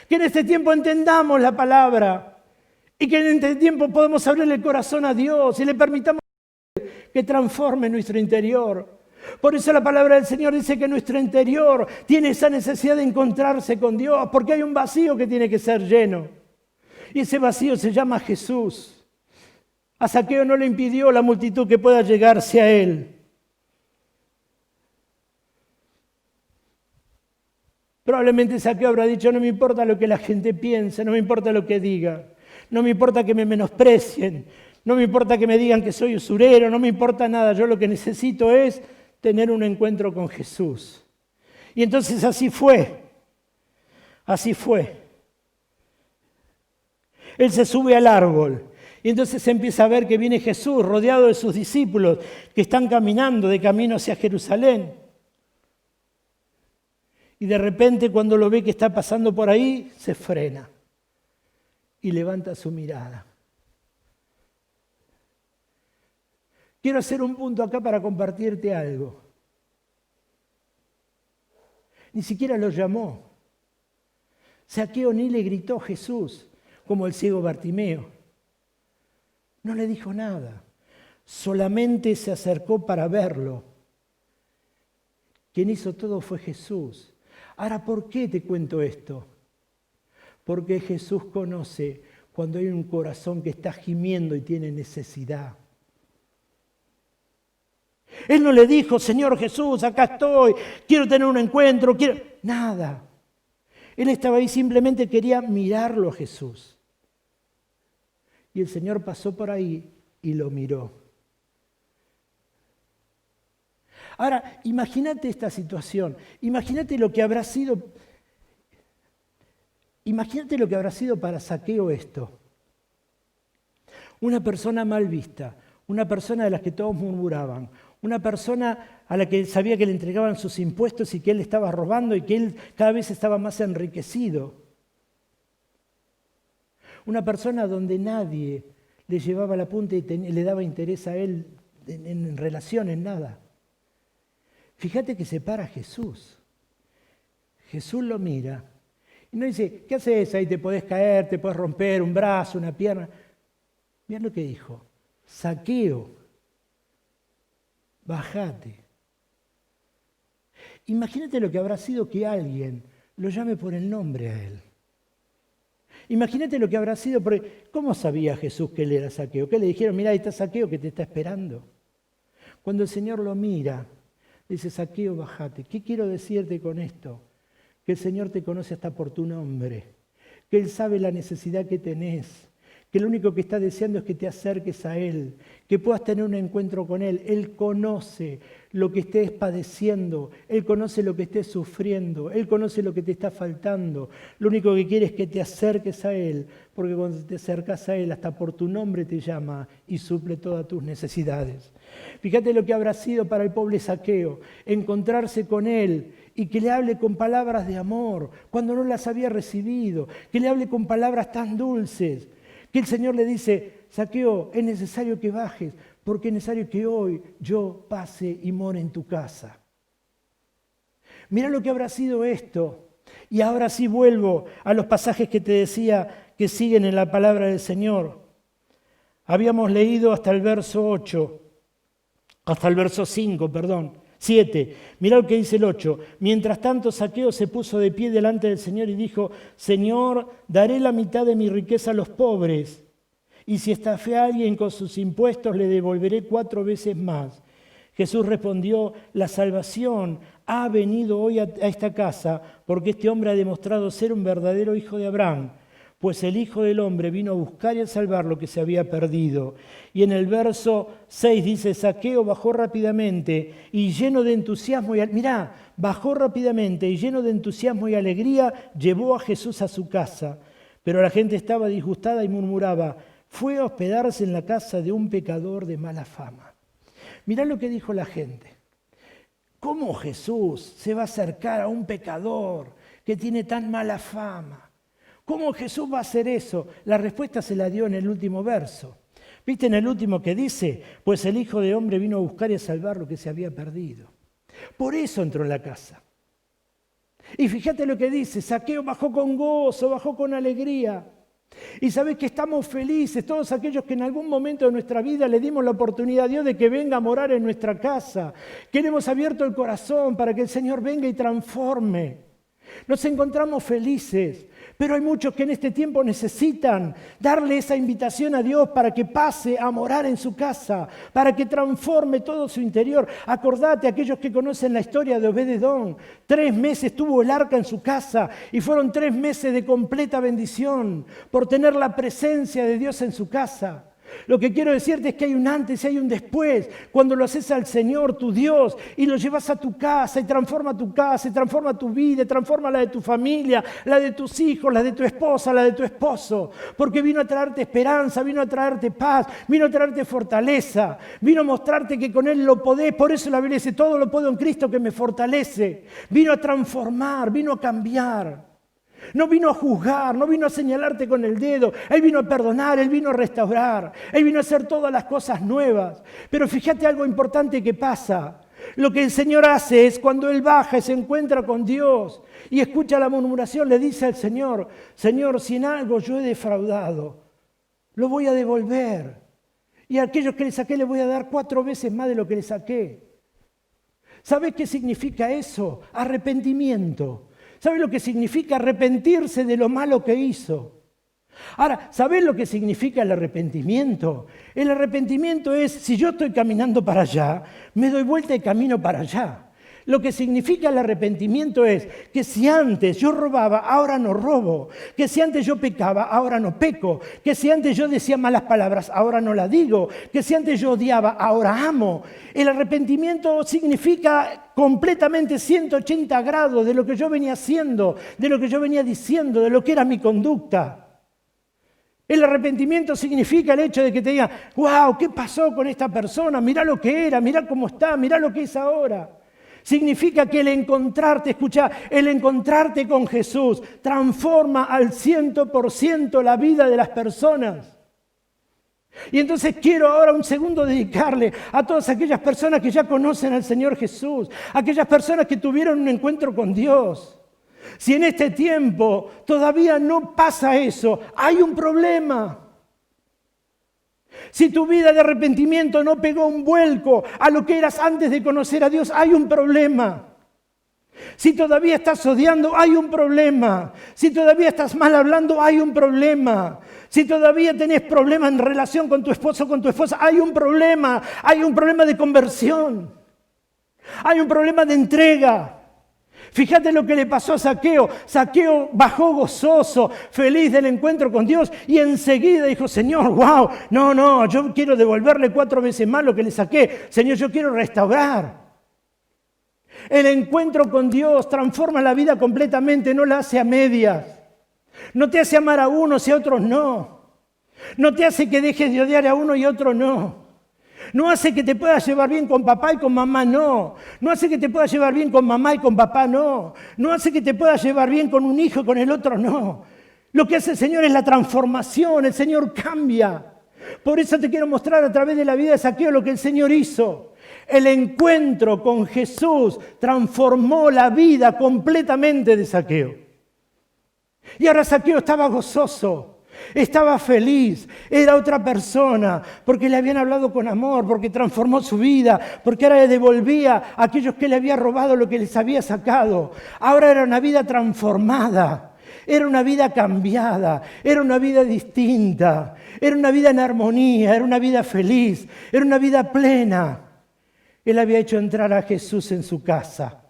que en este tiempo entendamos la palabra y que en este tiempo podamos abrirle el corazón a Dios y le permitamos que transforme nuestro interior. Por eso la palabra del Señor dice que nuestro interior tiene esa necesidad de encontrarse con Dios, porque hay un vacío que tiene que ser lleno. Y ese vacío se llama Jesús. A Zaqueo no le impidió la multitud que pueda llegarse a Él. Probablemente Zaqueo habrá dicho, no me importa lo que la gente piense, no me importa lo que diga, no me importa que me menosprecien, No me importa que me digan que soy usurero, no me importa nada. Yo lo que necesito es tener un encuentro con Jesús. Y entonces así fue. Así fue. Él se sube al árbol. Y entonces se empieza a ver que viene Jesús rodeado de sus discípulos que están caminando de camino hacia Jerusalén. Y de repente cuando lo ve que está pasando por ahí, se frena y levanta su mirada. Quiero hacer un punto acá para compartirte algo. Ni siquiera lo llamó. Zaqueo ni le gritó Jesús, como el ciego Bartimeo. No le dijo nada. Solamente se acercó para verlo. Quien hizo todo fue Jesús. Ahora, ¿por qué te cuento esto? Porque Jesús conoce cuando hay un corazón que está gimiendo y tiene necesidad. Él no le dijo, Señor Jesús, acá estoy, quiero tener un encuentro, quiero... Nada. Él estaba ahí, simplemente quería mirarlo a Jesús. Y el Señor pasó por ahí y lo miró. Ahora, imagínate esta situación. Imagínate lo que habrá sido para Zaqueo esto. Una persona mal vista, una persona de las que todos murmuraban, una persona a la que sabía que le entregaban sus impuestos y que él estaba robando y que él cada vez estaba más enriquecido. Una persona donde nadie le llevaba la punta y le daba interés a él en relación, en nada. Fíjate que se para Jesús. Jesús lo mira y no dice, ¿qué haces ahí? Te podés caer, te podés romper un brazo, una pierna. Mirá lo que dijo. Zaqueo, bajate. Imagínate lo que habrá sido que alguien lo llame por el nombre a él. Imagínate lo que habrá sido, porque ¿cómo sabía Jesús que él era Zaqueo? ¿Qué le dijeron? Mirá, ahí está Zaqueo que te está esperando. Cuando el Señor lo mira, dice, Zaqueo, bajate. ¿Qué quiero decirte con esto? Que el Señor te conoce hasta por tu nombre, que Él sabe la necesidad que tenés, que lo único que está deseando es que te acerques a Él, que puedas tener un encuentro con Él. Él conoce lo que estés padeciendo, Él conoce lo que estés sufriendo, Él conoce lo que te está faltando. Lo único que quiere es que te acerques a Él, porque cuando te acercas a Él, hasta por tu nombre te llama y suple todas tus necesidades. Fíjate lo que habrá sido para el pobre Zaqueo, encontrarse con Él y que le hable con palabras de amor, cuando no las había recibido, que le hable con palabras tan dulces. Que el Señor le dice, Zaqueo, es necesario que bajes, porque es necesario que hoy yo pase y more en tu casa. Mira lo que habrá sido esto. Y ahora sí vuelvo a los pasajes que te decía que siguen en la palabra del Señor. Habíamos leído hasta el verso 7. Mirá lo que dice el 8. Mientras tanto, Zaqueo se puso de pie delante del Señor y dijo, Señor, daré la mitad de mi riqueza a los pobres, y si estafé a alguien con sus impuestos, le devolveré 4 veces más. Jesús respondió, la salvación ha venido hoy a esta casa, porque este hombre ha demostrado ser un verdadero hijo de Abraham. Pues el Hijo del Hombre vino a buscar y a salvar lo que se había perdido. Y en el verso 6 dice, Zaqueo bajó rápidamente y lleno de entusiasmo bajó rápidamente y lleno de entusiasmo y alegría, llevó a Jesús a su casa. Pero la gente estaba disgustada y murmuraba, fue a hospedarse en la casa de un pecador de mala fama. Mirá lo que dijo la gente. ¿Cómo Jesús se va a acercar a un pecador que tiene tan mala fama? ¿Cómo Jesús va a hacer eso? La respuesta se la dio en el último verso. ¿Viste en el último que dice? Pues el Hijo de Hombre vino a buscar y a salvar lo que se había perdido. Por eso entró en la casa. Y fíjate lo que dice, Zaqueo bajó con gozo, bajó con alegría. Y sabés que estamos felices, todos aquellos que en algún momento de nuestra vida le dimos la oportunidad a Dios de que venga a morar en nuestra casa. Que le hemos abierto el corazón para que el Señor venga y transforme. Nos encontramos felices. Pero hay muchos que en este tiempo necesitan darle esa invitación a Dios para que pase a morar en su casa, para que transforme todo su interior. Acordate, aquellos que conocen la historia de Obed-Edom, 3 meses tuvo el arca en su casa y fueron 3 meses de completa bendición por tener la presencia de Dios en su casa. Lo que quiero decirte es que hay un antes y hay un después. Cuando lo haces al Señor, tu Dios, y lo llevas a tu casa y transforma tu casa, y transforma tu vida, y transforma la de tu familia, la de tus hijos, la de tu esposa, la de tu esposo. Porque vino a traerte esperanza, vino a traerte paz, vino a traerte fortaleza, vino a mostrarte que con Él lo podés. Por eso la Biblia dice, todo lo puedo en Cristo que me fortalece. Vino a transformar, vino a cambiar. No vino a juzgar, no vino a señalarte con el dedo. Él vino a perdonar, Él vino a restaurar. Él vino a hacer todas las cosas nuevas. Pero fíjate algo importante que pasa. Lo que el Señor hace es cuando Él baja y se encuentra con Dios y escucha la murmuración, le dice al Señor, Señor, si en algo yo he defraudado, lo voy a devolver. Y a aquellos que le saqué les voy a dar 4 veces más de lo que le saqué. ¿Sabes qué significa eso? Arrepentimiento. ¿Sabes lo que significa arrepentirse de lo malo que hizo? Ahora, ¿sabes lo que significa el arrepentimiento? El arrepentimiento es, si yo estoy caminando para allá, me doy vuelta y camino para allá. Lo que significa el arrepentimiento es que si antes yo robaba, ahora no robo. Que si antes yo pecaba, ahora no peco. Que si antes yo decía malas palabras, ahora no las digo. Que si antes yo odiaba, ahora amo. El arrepentimiento significa completamente 180 grados de lo que yo venía haciendo, de lo que yo venía diciendo, de lo que era mi conducta. El arrepentimiento significa el hecho de que te digan, wow, ¿qué pasó con esta persona? Mirá lo que era, mirá cómo está, mirá lo que es ahora. Significa que el encontrarte, escucha, el encontrarte con Jesús transforma al 100% la vida de las personas. Y entonces quiero ahora un segundo dedicarle a todas aquellas personas que ya conocen al Señor Jesús, aquellas personas que tuvieron un encuentro con Dios. Si en este tiempo todavía no pasa eso, hay un problema. Si tu vida de arrepentimiento no pegó un vuelco a lo que eras antes de conocer a Dios, hay un problema. Si todavía estás odiando, hay un problema. Si todavía estás mal hablando, hay un problema. Si todavía tenés problemas en relación con tu esposo o con tu esposa, hay un problema. Hay un problema de conversión. Hay un problema de entrega. Fíjate lo que le pasó a Zaqueo. Zaqueo bajó gozoso, feliz del encuentro con Dios y enseguida dijo, Señor, wow, no, yo quiero devolverle 4 veces más lo que le saqué. Señor, yo quiero restaurar. El encuentro con Dios transforma la vida completamente, no la hace a medias. No te hace amar a unos y a otros no. No te hace que dejes de odiar a uno y a otro no. No hace que te puedas llevar bien con papá y con mamá, no. No hace que te puedas llevar bien con mamá y con papá, no. No hace que te puedas llevar bien con un hijo y con el otro, no. Lo que hace el Señor es la transformación, el Señor cambia. Por eso te quiero mostrar a través de la vida de Zaqueo lo que el Señor hizo. El encuentro con Jesús transformó la vida completamente de Zaqueo. Y ahora Zaqueo estaba gozoso. Estaba feliz, era otra persona, porque le habían hablado con amor, porque transformó su vida, porque ahora le devolvía a aquellos que le había robado lo que les había sacado. Ahora era una vida transformada, era una vida cambiada, era una vida distinta, era una vida en armonía, era una vida feliz, era una vida plena. Él había hecho entrar a Jesús en su casa.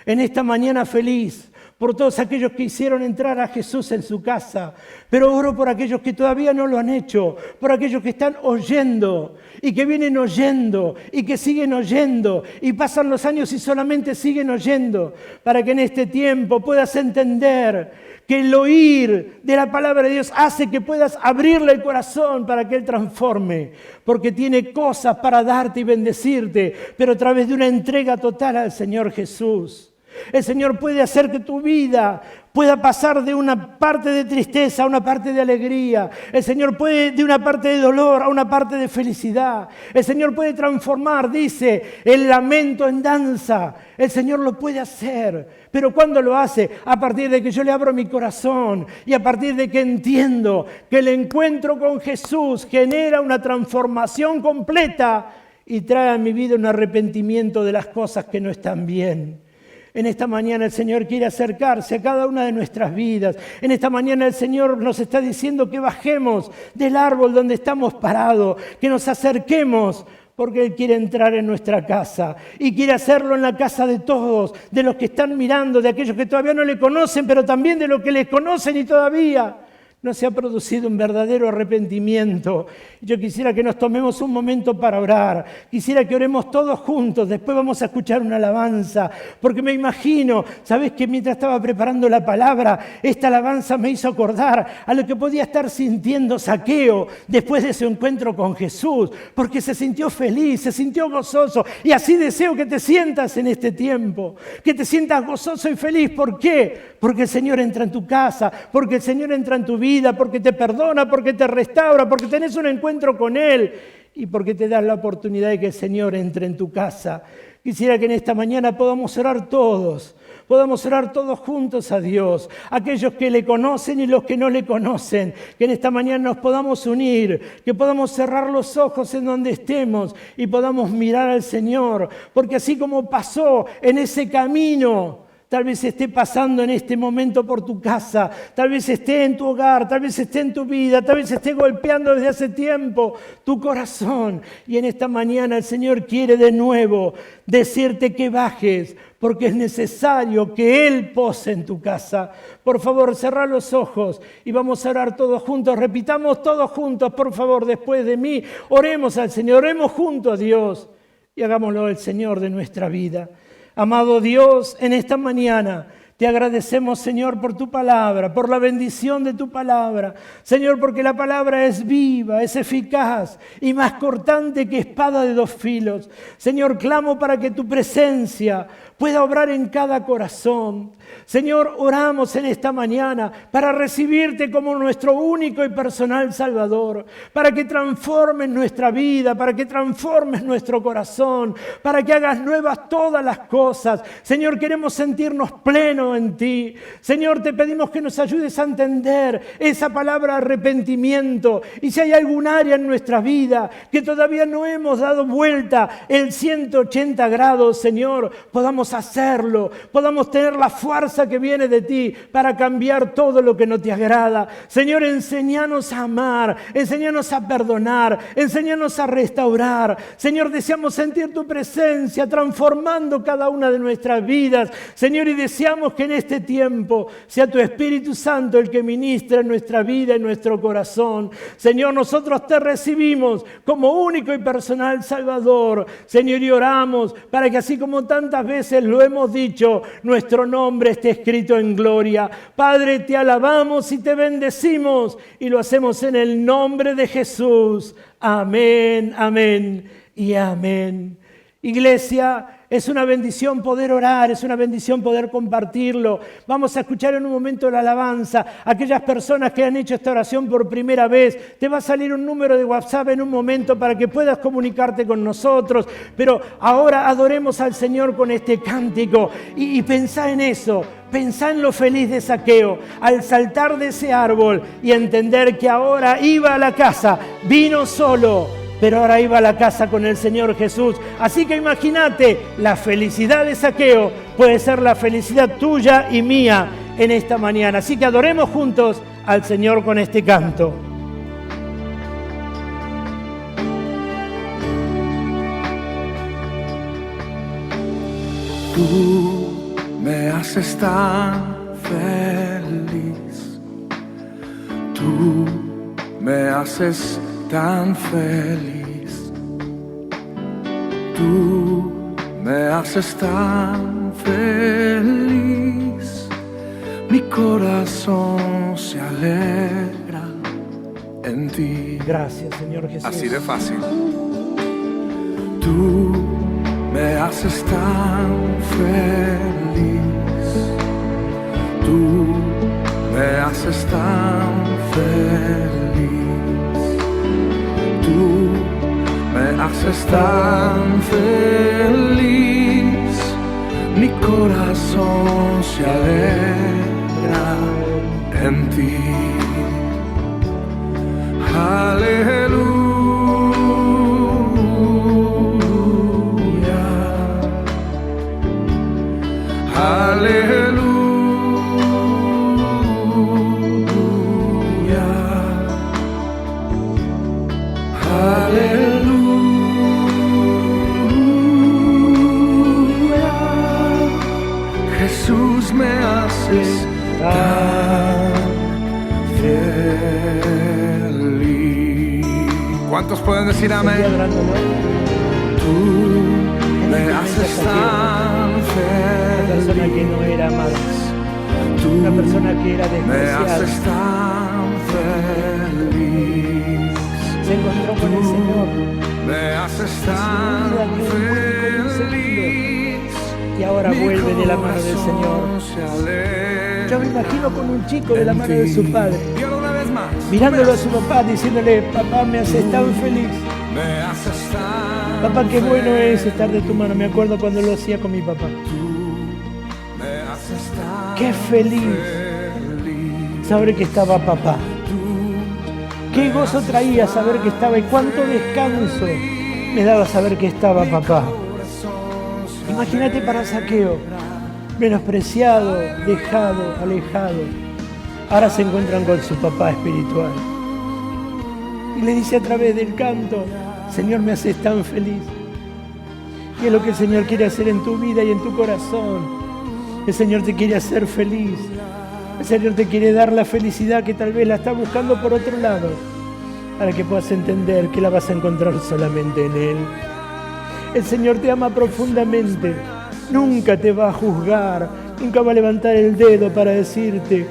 En esta mañana feliz, por todos aquellos que hicieron entrar a Jesús en su casa, pero oro por aquellos que todavía no lo han hecho, por aquellos que están oyendo y que vienen oyendo y que siguen oyendo y pasan los años y solamente siguen oyendo, para que en este tiempo puedas entender que el oír de la palabra de Dios hace que puedas abrirle el corazón para que Él transforme, porque tiene cosas para darte y bendecirte, pero a través de una entrega total al Señor Jesús. El Señor puede hacer que tu vida pueda pasar de una parte de tristeza a una parte de alegría. El Señor puede de una parte de dolor a una parte de felicidad. El Señor puede transformar, dice, el lamento en danza. El Señor lo puede hacer. Pero ¿cuándo lo hace? A partir de que yo le abro mi corazón y a partir de que entiendo que el encuentro con Jesús genera una transformación completa y trae a mi vida un arrepentimiento de las cosas que no están bien. En esta mañana el Señor quiere acercarse a cada una de nuestras vidas. En esta mañana el Señor nos está diciendo que bajemos del árbol donde estamos parados, que nos acerquemos, porque Él quiere entrar en nuestra casa y quiere hacerlo en la casa de todos, de los que están mirando, de aquellos que todavía no le conocen, pero también de los que le conocen y todavía no se ha producido un verdadero arrepentimiento. Yo quisiera que nos tomemos un momento para orar. Quisiera que oremos todos juntos. Después vamos a escuchar una alabanza. Porque me imagino, ¿sabes que mientras estaba preparando la palabra, esta alabanza me hizo acordar a lo que podía estar sintiendo Zaqueo después de su encuentro con Jesús? Porque se sintió feliz, se sintió gozoso. Y así deseo que te sientas en este tiempo. Que te sientas gozoso y feliz. ¿Por qué? Porque el Señor entra en tu casa. Porque el Señor entra en tu vida, porque te perdona, porque te restaura, porque tenés un encuentro con Él y porque te das la oportunidad de que el Señor entre en tu casa. Quisiera que en esta mañana podamos orar todos juntos a Dios, aquellos que le conocen y los que no le conocen, que en esta mañana nos podamos unir, que podamos cerrar los ojos en donde estemos y podamos mirar al Señor, porque así como pasó en ese camino, tal vez esté pasando en este momento por tu casa, tal vez esté en tu hogar, tal vez esté en tu vida, tal vez esté golpeando desde hace tiempo tu corazón. Y en esta mañana el Señor quiere de nuevo decirte que bajes, porque es necesario que Él pose en tu casa. Por favor, cerrá los ojos y vamos a orar todos juntos. Repitamos todos juntos, por favor, después de mí. Oremos al Señor, oremos junto a Dios y hagámoslo el Señor de nuestra vida. Amado Dios, en esta mañana te agradecemos, Señor, por tu palabra, por la bendición de tu palabra. Señor, porque la palabra es viva, es eficaz y más cortante que espada de 2 filos. Señor, clamo para que tu presencia pueda obrar en cada corazón. Señor, oramos en esta mañana para recibirte como nuestro único y personal Salvador, para que transformes nuestra vida, para que transformes nuestro corazón, para que hagas nuevas todas las cosas. Señor, queremos sentirnos plenos en ti. Señor, te pedimos que nos ayudes a entender esa palabra arrepentimiento. Y si hay algún área en nuestra vida que todavía no hemos dado vuelta el 180 grados, Señor, podamos hacerlo, podamos tener la fuerza que viene de ti para cambiar todo lo que no te agrada. Señor, enséñanos a amar, enséñanos a perdonar, enséñanos a restaurar. Señor, deseamos sentir tu presencia transformando cada una de nuestras vidas. Señor, y deseamos que en este tiempo sea tu Espíritu Santo el que ministra en nuestra vida, en nuestro corazón. Señor, nosotros te recibimos como único y personal Salvador. Señor, y oramos para que así como tantas veces lo hemos dicho, nuestro nombre esté escrito en gloria. Padre, te alabamos y te bendecimos y lo hacemos en el nombre de Jesús. Amén, amén y amén. Iglesia, es una bendición poder orar, es una bendición poder compartirlo. Vamos a escuchar en un momento la alabanza. Aquellas personas que han hecho esta oración por primera vez, te va a salir un número de WhatsApp en un momento para que puedas comunicarte con nosotros. Pero ahora adoremos al Señor con este cántico y pensá en eso. Pensá en lo feliz de Zaqueo al saltar de ese árbol y entender que ahora iba a la casa, vino solo, pero ahora iba a la casa con el Señor Jesús. Así que imagínate, la felicidad de Zaqueo puede ser la felicidad tuya y mía en esta mañana. Así que adoremos juntos al Señor con este canto.
Tú me haces tan feliz. Tú me haces tan feliz, tú me haces tan feliz, mi corazón se alegra en ti.
Gracias, Señor Jesús.
Así de fácil. Tú me haces tan feliz, tú me haces tan feliz. Tú me haces tan feliz, mi corazón se alegra en ti. Aleluya, aleluya. Aleluya, Jesús me haces tan fiel. ¿Cuántos pueden decir
Seguí
amén?
adorándolo.
Tú me haces tan
Una persona que no era amada,
feliz. Tú
una persona que era
me
despreciada,
haces tan feliz.
se encontró con el Señor
Me haces tan feliz.
y ahora vuelve de la mano del Señor. Yo me imagino con un chico de la mano de su padre,
Y ahora una vez más.
mirándolo a su papá, diciéndole: papá, me haces tan feliz.
Me haces tan
Papá, qué bueno es estar de tu mano. Me acuerdo cuando lo hacía con mi papá.
Me haces tan
Qué feliz saber que estaba papá. Qué gozo traía saber que estaba y cuánto descanso me daba saber que estaba papá. Imagínate para Zaqueo, menospreciado, dejado, alejado. Ahora se encuentran con su papá espiritual. Y le dice a través del canto: Señor, me haces tan feliz. Y es lo que el Señor quiere hacer en tu vida y en tu corazón. El Señor te quiere hacer feliz. El Señor te quiere dar la felicidad que tal vez la está buscando por otro lado, para que puedas entender que la vas a encontrar solamente en Él. El Señor te ama profundamente. Nunca te va a juzgar. Nunca va a levantar el dedo para decirte.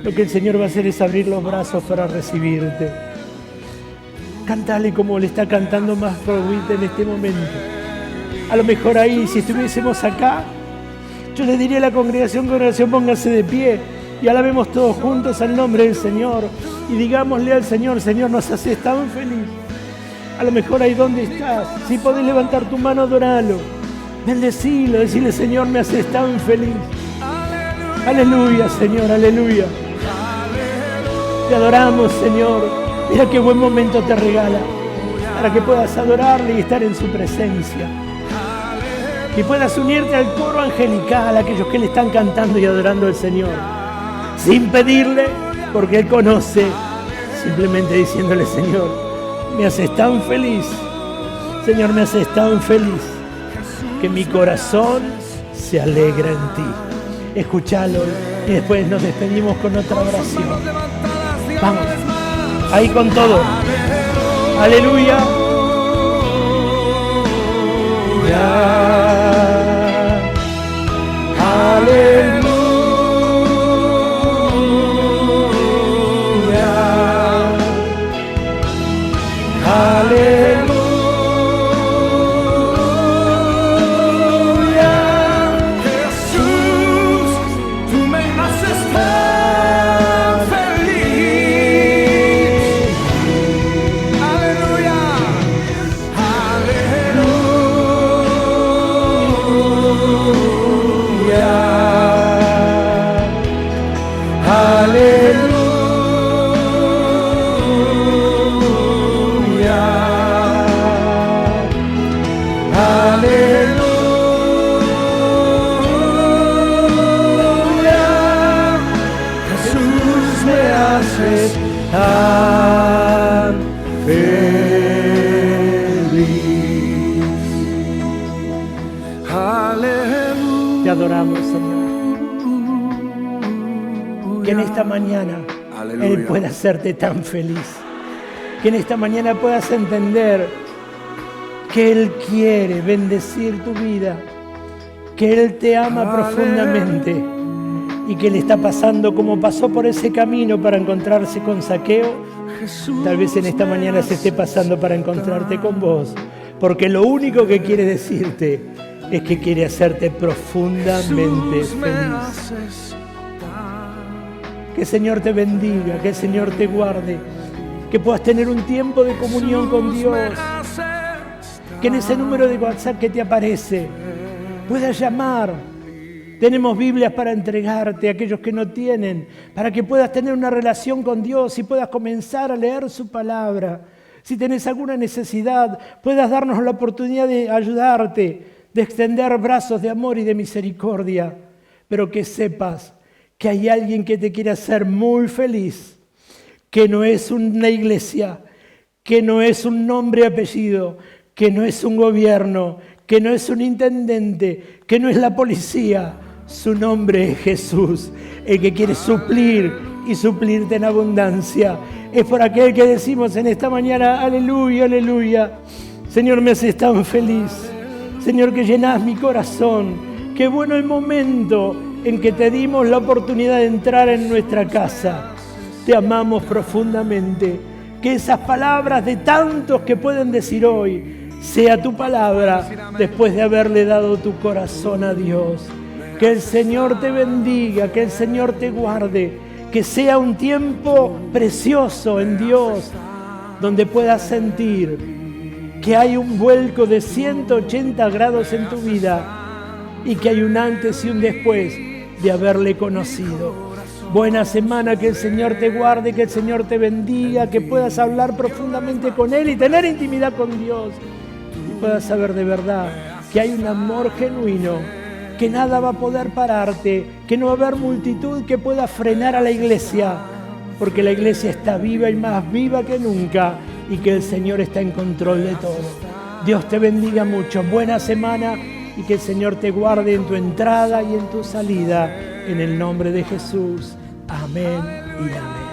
Lo que el Señor va a hacer es abrir los brazos para recibirte. Cántale como le está cantando más Rowita en este momento. A lo mejor ahí, si estuviésemos acá, yo le diría a la congregación, póngase de pie y alabemos todos juntos al nombre del Señor y digámosle al Señor: Señor, nos haces tan feliz. A lo mejor ahí donde estás, si podés levantar tu mano, adoralo, bendecilo, decirle: Señor, me haces tan feliz. Aleluya, Señor, aleluya. Te adoramos, Señor. Mira qué buen momento te regala para que puedas adorarle y estar en su presencia. Y puedas unirte al coro angelical, a aquellos que le están cantando y adorando al Señor. Sin pedirle, porque Él conoce, simplemente diciéndole: Señor, me haces tan feliz. Señor, me haces tan feliz que mi corazón se alegra en ti. Escuchalo y después nos despedimos con otra oración. Vamos, ahí con todo. Aleluya.
Jesús, tú me haces tan feliz. Aleluya. Jesús, me haces tan feliz. Aleluya.
Te adoramos, Señor. Que en esta mañana
Aleluya.
Él pueda hacerte tan feliz. Que en esta mañana puedas entender que Él quiere bendecir tu vida. Que Él te ama profundamente. Y que Él está pasando como pasó por ese camino para encontrarse con Zaqueo. Tal vez en esta mañana se esté pasando para encontrarte con vos. Porque lo único que quiere decirte es que quiere hacerte profundamente feliz. Que el Señor te bendiga, que el Señor te guarde, que puedas tener un tiempo de comunión con Dios, que en ese número de WhatsApp que te aparece puedas llamar. Tenemos Biblias para entregarte a aquellos que no tienen, para que puedas tener una relación con Dios y puedas comenzar a leer su palabra. Si tenés alguna necesidad, puedas darnos la oportunidad de ayudarte, de extender brazos de amor y de misericordia, pero que sepas que hay alguien que te quiere hacer muy feliz, que no es una iglesia, que no es un nombre y apellido, que no es un gobierno, que no es un intendente, que no es la policía. Su nombre es Jesús, el que quiere suplir y suplirte en abundancia. Es por aquel que decimos en esta mañana, aleluya, aleluya. Señor, me haces tan feliz. Señor, que llenás mi corazón. Qué bueno el momento en que te dimos la oportunidad de entrar en nuestra casa. Te amamos profundamente. Que esas palabras de tantos que pueden decir hoy, sea tu palabra después de haberle dado tu corazón a Dios. Que el Señor te bendiga, que el Señor te guarde, que sea un tiempo precioso en Dios, donde puedas sentir que hay un vuelco de 180 grados en tu vida y que hay un antes y un después de haberle conocido. Buena semana, que el Señor te guarde, que el Señor te bendiga, que puedas hablar profundamente con Él y tener intimidad con Dios y puedas saber de verdad que hay un amor genuino, que nada va a poder pararte, que no va a haber multitud que pueda frenar a la iglesia, porque la iglesia está viva y más viva que nunca y que el Señor está en control de todo. Dios te bendiga mucho, buena semana y que el Señor te guarde en tu entrada y en tu salida, en el nombre de Jesús. Amén y amén.